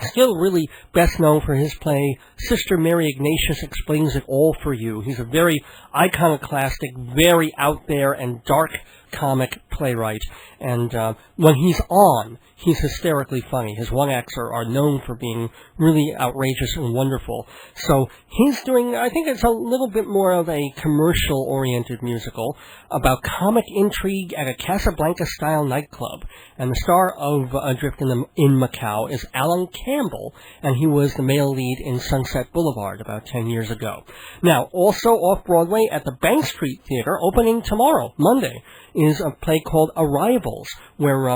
still really best known for his play Sister Mary Ignatius Explains It All for You. He's a very iconoclastic, very out there and dark comic playwright, and when he's on, he's hysterically funny. His one-acts are known for being really outrageous and wonderful. So he's doing, I think it's a little bit more of a commercial-oriented musical about comic intrigue at a Casablanca-style nightclub. And the star of Adrift in Macau is Alan Campbell, and he was the male lead in Sunset Boulevard about 10 years ago. Now, also off-Broadway at the Bank Street Theater, opening tomorrow, Monday, is a play called Arrivals, where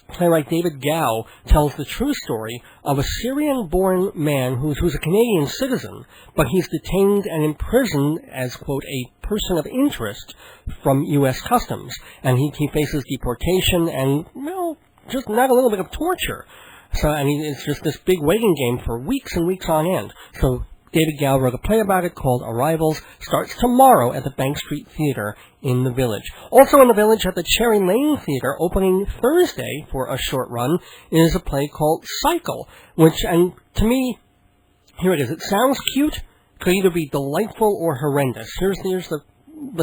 playwright David Gow tells the true story of a Syrian-born man who's a Canadian citizen, but he's detained and imprisoned as, quote, a person of interest from U.S. Customs. And he faces deportation and, well, just not a little bit of torture. So, I mean, it's just this big waiting game for weeks and weeks on end. So David Gow wrote a play about it called Arrivals. Starts tomorrow at the Bank Street Theater in the Village. Also in the Village at the Cherry Lane Theater, opening Thursday for a short run, is a play called Cycle, which, and to me, here it is. It sounds cute, could either be delightful or horrendous. Here's the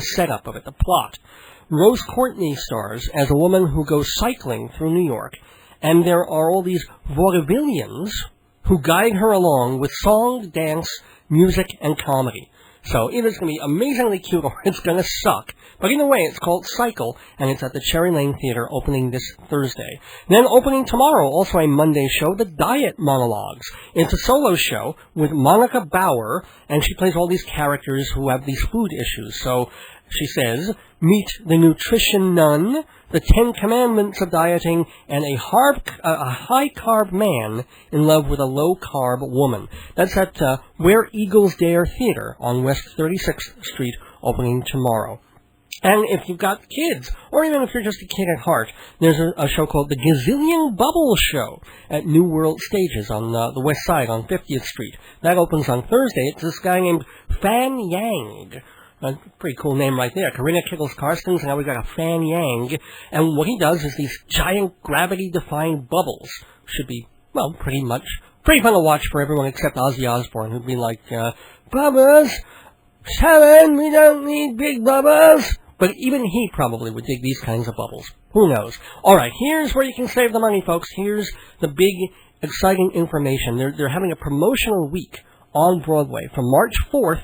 setup of it, the plot. Rose Courtney stars as a woman who goes cycling through New York, and there are all these vaudevillians who guide her along with song, dance, music, and comedy. So either it's going to be amazingly cute or it's going to suck. But either way, it's called Cycle, and it's at the Cherry Lane Theater opening this Thursday. Then opening tomorrow, also a Monday show, The Diet Monologues. It's a solo show with Monica Bauer, and she plays all these characters who have these food issues. So she says, meet the nutrition nun, the 10 Commandments of dieting, and a high-carb man in love with a low-carb woman. That's at Where Eagles Dare Theater on West 36th Street, opening tomorrow. And if you've got kids, or even if you're just a kid at heart, there's a show called The Gazillion Bubble Show at New World Stages on the west side on 50th Street. That opens on Thursday. It's this guy named Fan Yang. A pretty cool name right there. Karinna Kittles-Karsten, and now we've got a Fan Yang. And what he does is these giant gravity-defying bubbles. Should be, well, pretty fun to watch for everyone except Ozzy Osbourne, who'd be like, Bubbles! Sharon, we don't need big bubbles! But even he probably would dig these kinds of bubbles. Who knows? All right, here's where you can save the money, folks. Here's the big, exciting information. They're having a promotional week on Broadway from March 4th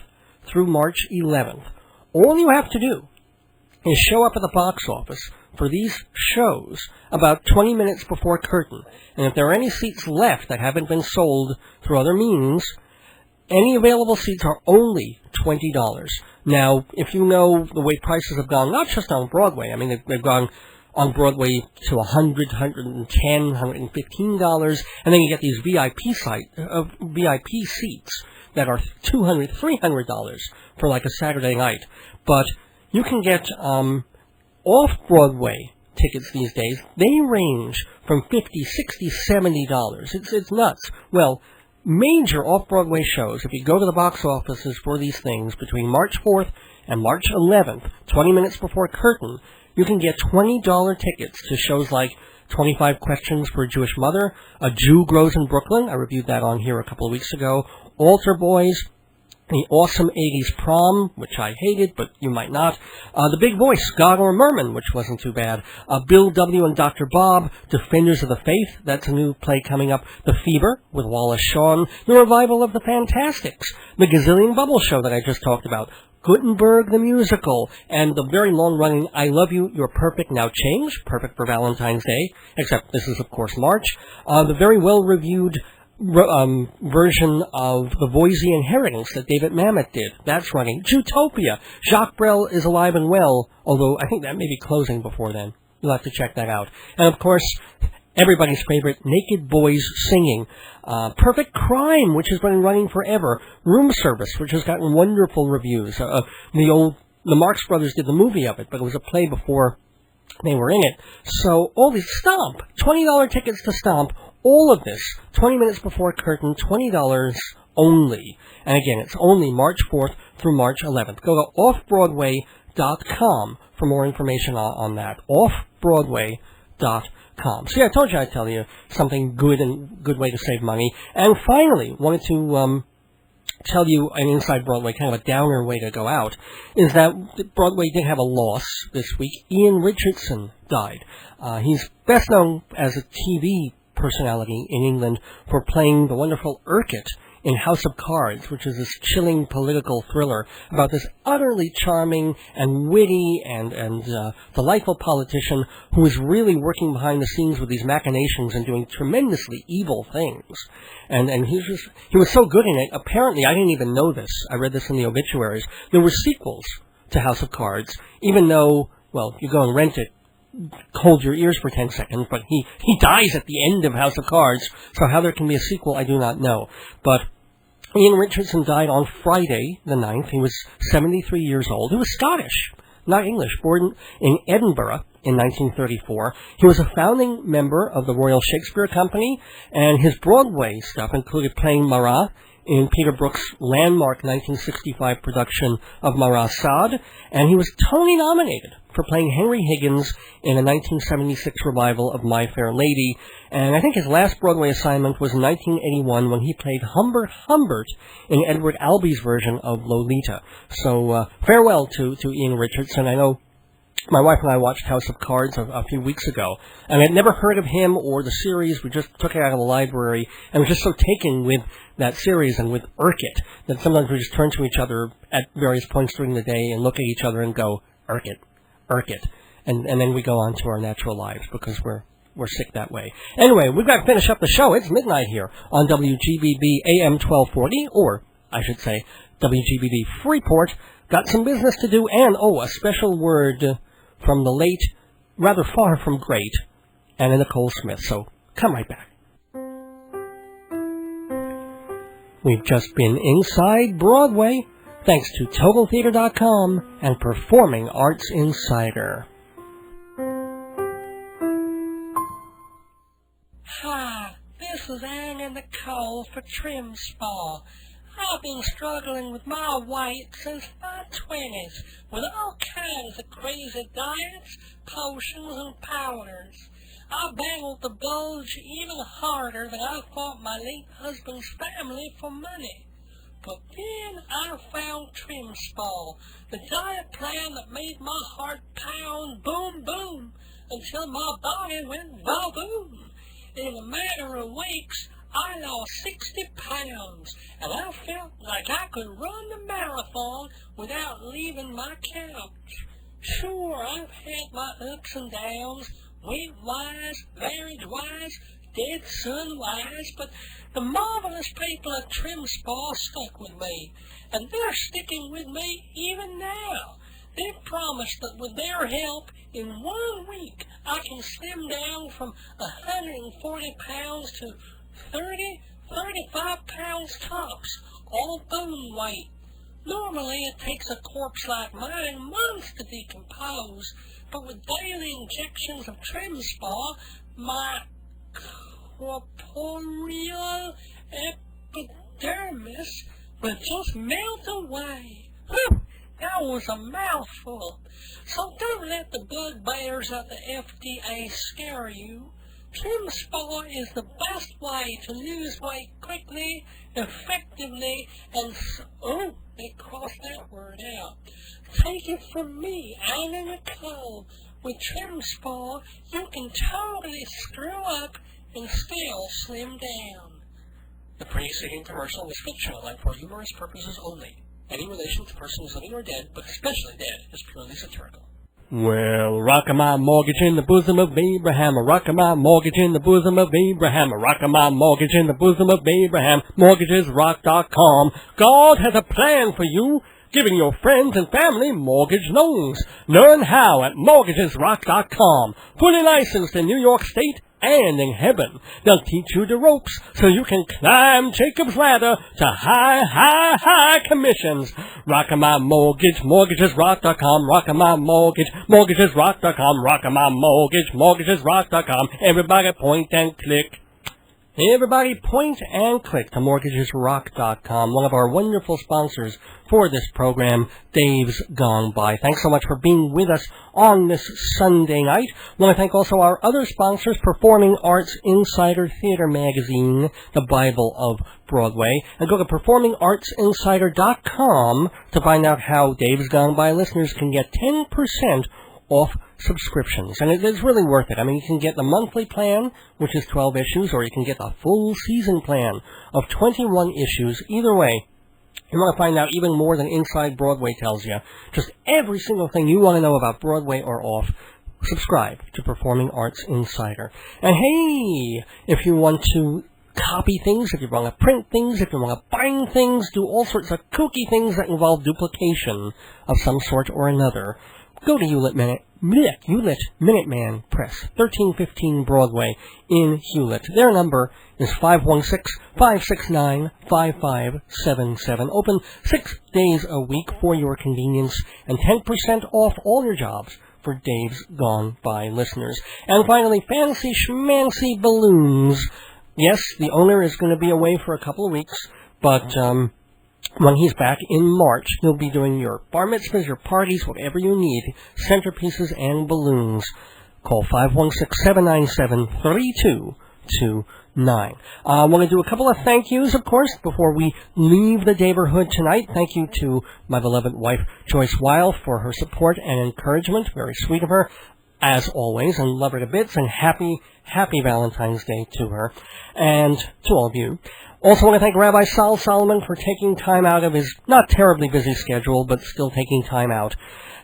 through March 11th. All you have to do is show up at the box office for these shows about 20 minutes before curtain. And if there are any seats left that haven't been sold through other means, any available seats are only $20. Now, if you know the way prices have gone, not just on Broadway, I mean, they've gone on Broadway to $100, $110, $115, and then you get these VIP seats that are $200, $300 for like a Saturday night. But you can get off-Broadway tickets these days. They range from $50, $60, $70. It's nuts. Well, major off-Broadway shows, if you go to the box offices for these things between March 4th and March 11th, 20 minutes before curtain, you can get $20 tickets to shows like 25 Questions for a Jewish Mother, A Jew Grows in Brooklyn, I reviewed that on here a couple of weeks ago, Altar Boys, the awesome 80s Prom, which I hated, but you might not. The Big Voice, God or Merman, which wasn't too bad. Bill W. and Dr. Bob, Defenders of the Faith, that's a new play coming up. The Fever, with Wallace Shawn. The revival of the Fantastics. The Gazillion Bubble Show that I just talked about. Gutenberg the Musical. And the very long-running I Love You, You're Perfect, Now Change. Perfect for Valentine's Day. Except this is, of course, March. The very well-reviewed version of The Voisey Inheritance that David Mamet did. That's running. Jutopia. Jacques Brel is alive and well, although I think that may be closing before then. You'll have to check that out. And, of course, everybody's favorite, Naked Boys Singing. Perfect Crime, which has been running forever. Room Service, which has gotten wonderful reviews. The Marx Brothers did the movie of it, but it was a play before they were in it. So, all these, Stomp. $20 tickets to Stomp. All of this, 20 minutes before curtain, $20 only. And again, it's only March 4th through March 11th. Go to offbroadway.com for more information on that. offbroadway.com. So yeah, I told you I'd tell you something good and good way to save money. And finally, wanted to tell you an Inside Broadway, kind of a downer way to go out, is that Broadway did have a loss this week. Ian Richardson died. He's best known as a TV personality in England for playing the wonderful Urquhart in House of Cards, which is this chilling political thriller about this utterly charming and witty and delightful politician who is really working behind the scenes with these machinations and doing tremendously evil things. And he was so good in it. Apparently, I didn't even know this. I read this in the obituaries. There were sequels to House of Cards, even though, well, you go and rent it, hold your ears for 10 seconds, but he dies at the end of House of Cards, so how there can be a sequel, I do not know. But Ian Richardson died on Friday the 9th. He was 73 years old. He was Scottish, not English, born in Edinburgh in 1934. He was a founding member of the Royal Shakespeare Company, and his Broadway stuff included playing Marat in Peter Brook's landmark 1965 production of Marat Sade, and he was Tony nominated for playing Henry Higgins in a 1976 revival of My Fair Lady, and I think his last Broadway assignment was in 1981 when he played Humbert Humbert in Edward Albee's version of Lolita. So farewell to Ian Richardson. I know my wife and I watched House of Cards a few weeks ago, and I'd never heard of him or the series. We just took it out of the library, and was just so taken with that series and with Urquhart that sometimes we just turn to each other at various points during the day and look at each other and go, Urquhart, Urquhart, and then we go on to our natural lives because we're sick that way. Anyway, we've got to finish up the show. It's midnight here on WGBB-AM 1240, or I should say WGBB Freeport. Got some business to do, and, a special word from the late, rather far from great, Anna Nicole Smith. So, come right back. We've just been inside Broadway, thanks to TotalTheater.com and Performing Arts Insider. Hi, this is Anna Nicole for GrimSpa. I've been struggling with my weight since my 20s, with all kinds of crazy diets, potions, and powders. I battled the bulge even harder than I fought my late husband's family for money. But then I found GrimSpa, the diet plan that made my heart pound boom boom until my body went va-boom. In a matter of weeks, I lost 60 pounds, and I felt like I could run the marathon without leaving my couch. Sure, I've had my ups and downs, weight-wise, marriage-wise, dead son-wise, but the marvelous people at GrimSpa stuck with me, and they're sticking with me even now. They promised that with their help, in 1 week, I can slim down from 140 pounds to 35 pounds tops, all bone weight. Normally, it takes a corpse like mine months to decompose, but with daily injections of GrimSpa, my corporeal epidermis will just melt away. Whew, that was a mouthful. So don't let the bugbears at the FDA scare you. GrimSpa is the best way to lose weight quickly, effectively, and they crossed that word out. Take it from me, Anna Nicole. With GrimSpa, you can totally screw up and still slim down. The preceding commercial was fictional and for humorous purposes only. Any relation to persons living or dead, but especially dead, is purely satirical. Well, rockin' my mortgage in the bosom of Abraham, a rockin' my mortgage in the bosom of Abraham, a rockin' my mortgage in the bosom of Abraham, mortgagesrock.com. God has a plan for you, giving your friends and family mortgage loans. Learn how at mortgagesrock.com. Fully licensed in New York State and in heaven. They'll teach you the ropes so you can climb Jacob's ladder to high commissions. Rockin' my mortgage, mortgagesrock.com. Rockin' my mortgage, mortgagesrock.com. Rockin' my mortgage, mortgagesrock.com. Everybody point and click. Everybody point and click to mortgagesrock.com, one of our wonderful sponsors for this program, Dave's Gone By. Thanks so much for being with us on this Sunday night. I want to thank also our other sponsors, Performing Arts Insider Theater Magazine, the Bible of Broadway, and go to performingartsinsider.com to find out how Dave's Gone By listeners can get 10% off subscriptions, and it's really worth it. I mean, you can get the monthly plan, which is 12 issues, or you can get the full season plan of 21 issues. Either way, you want to find out even more than Inside Broadway tells you. Just every single thing you want to know about Broadway or off, subscribe to Performing Arts Insider. And hey, if you want to copy things, if you want to print things, if you want to bind things, do all sorts of kooky things that involve duplication of some sort or another, go to Hewlett Minuteman Press, 1315 Broadway in Hewlett. Their number is 516-569-5577. Open 6 days a week for your convenience, and 10% off all your jobs for Dave's Gone By listeners. And finally, Fancy Schmancy Balloons. Yes, the owner is going to be away for a couple of weeks, but when he's back in March, he'll be doing your bar mitzvahs, your parties, whatever you need, centerpieces and balloons. Call 516-797-3229. I want to do a couple of thank yous, of course, before we leave the neighborhood tonight. Thank you to my beloved wife, Joyce Weil, for her support and encouragement. Very sweet of her, as always, and love her to bits, and happy Valentine's Day to her, and to all of you. Also want to thank Rabbi Sol Solomon for taking time out of his not terribly busy schedule, but still taking time out,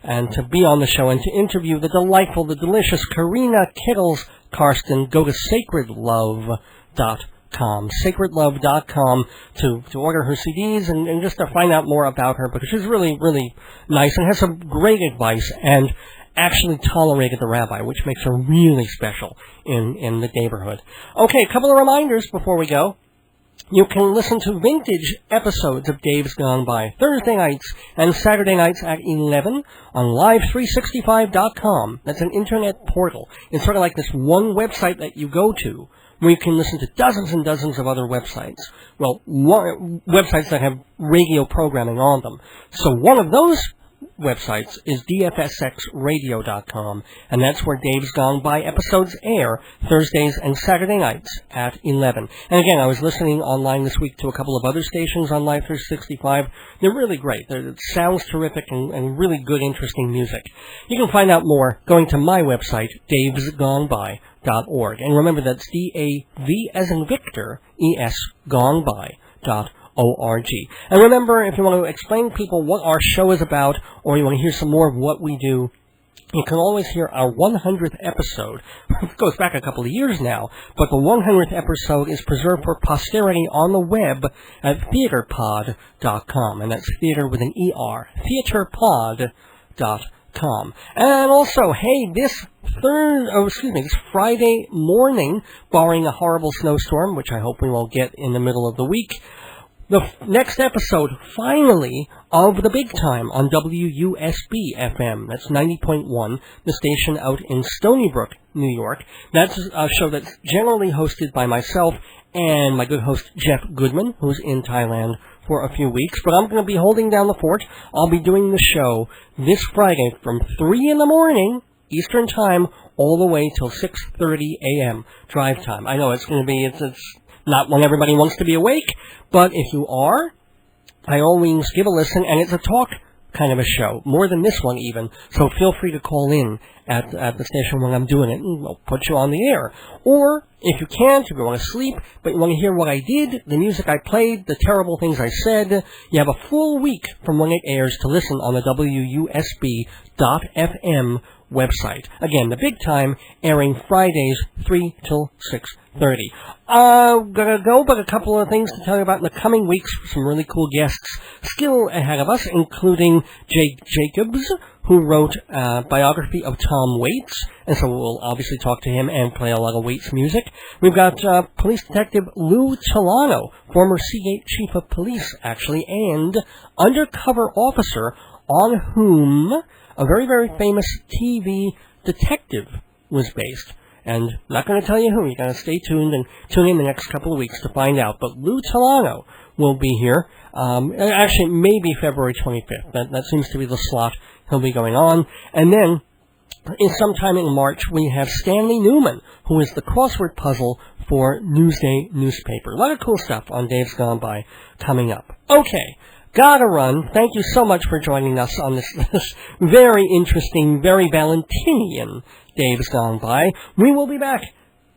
and to be on the show and to interview the delightful, the delicious Karinna Kittles-Karsten. Go to sacredlove.com, sacredlove.com to order her CDs and just to find out more about her, because she's really, really nice and has some great advice and actually tolerated the rabbi, which makes her really special in the neighborhood. Okay, a couple of reminders before we go. You can listen to vintage episodes of Dave's Gone By Thursday nights and Saturday nights at 11 on live365.com. That's an internet portal. It's sort of like this one website that you go to where you can listen to dozens and dozens of other websites. Well, websites that have radio programming on them. So one of those websites is dfsxradio.com, and that's where Dave's Gone By episodes air Thursdays and Saturday nights at 11. And again, I was listening online this week to a couple of other stations on Live 365. They're really great. It sounds terrific and really good, interesting music. You can find out more going to my website, davesgoneby.org. And remember, that's D-A-V as in Victor, E-S, goneby.org. And remember, if you want to explain to people what our show is about, or you want to hear some more of what we do, you can always hear our 100th episode. It goes back a couple of years now, but the 100th episode is preserved for posterity on the web at theaterpod.com, and that's theater with an E-R, theaterpod.com. gmail.com. And also, hey, this Friday morning, barring a horrible snowstorm, which I hope we won't get in the middle of the week, the next episode, finally, of The Big Time on WUSB-FM. That's 90.1, the station out in Stony Brook, New York. That's a show that's generally hosted by myself and my good host, Jeff Goodman, who's in Thailand for a few weeks. But I'm going to be holding down the fort. I'll be doing the show this Friday from 3 in the morning, Eastern Time, all the way till 6:30 a.m. drive time. I know it's going to be... It's not when everybody wants to be awake, but if you are, I always give a listen, and it's a talk kind of a show, more than this one even, so feel free to call in at the station when I'm doing it, and we'll put you on the air. Or, if you can't, if you want to sleep, but you want to hear what I did, the music I played, the terrible things I said, you have a full week from when it airs to listen on the WUSB.FM website. Again, The Big Time, airing Fridays 3 till 6:30. Gonna go, but a couple of things to tell you about in the coming weeks. Some really cool guests still ahead of us, including Jake Jacobs, who wrote a biography of Tom Waits, and so we'll obviously talk to him and play a lot of Waits music. We've got Police Detective Lou Tolano, former Seagate Chief of Police, actually, and undercover officer on whom a very, very famous TV detective was based. And I'm not going to tell you who. You're going to stay tuned and tune in the next couple of weeks to find out. But Lou Tolano will be here. Actually, maybe February 25th. That seems to be the slot he'll be going on. And then, sometime in March, we have Stanley Newman, who is the crossword puzzle for Newsday newspaper. A lot of cool stuff on Dave's Gone By coming up. Okay. Gotta run. Thank you so much for joining us on this very interesting, very Valentinian Dave's Gone By. We will be back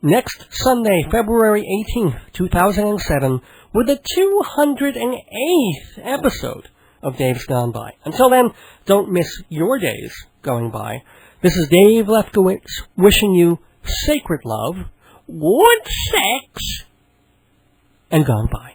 next Sunday, February 18th, 2007, with the 208th episode of Dave's Gone By. Until then, don't miss your days going by. This is Dave Lefkowitz wishing you sacred love, good sex, and gone by.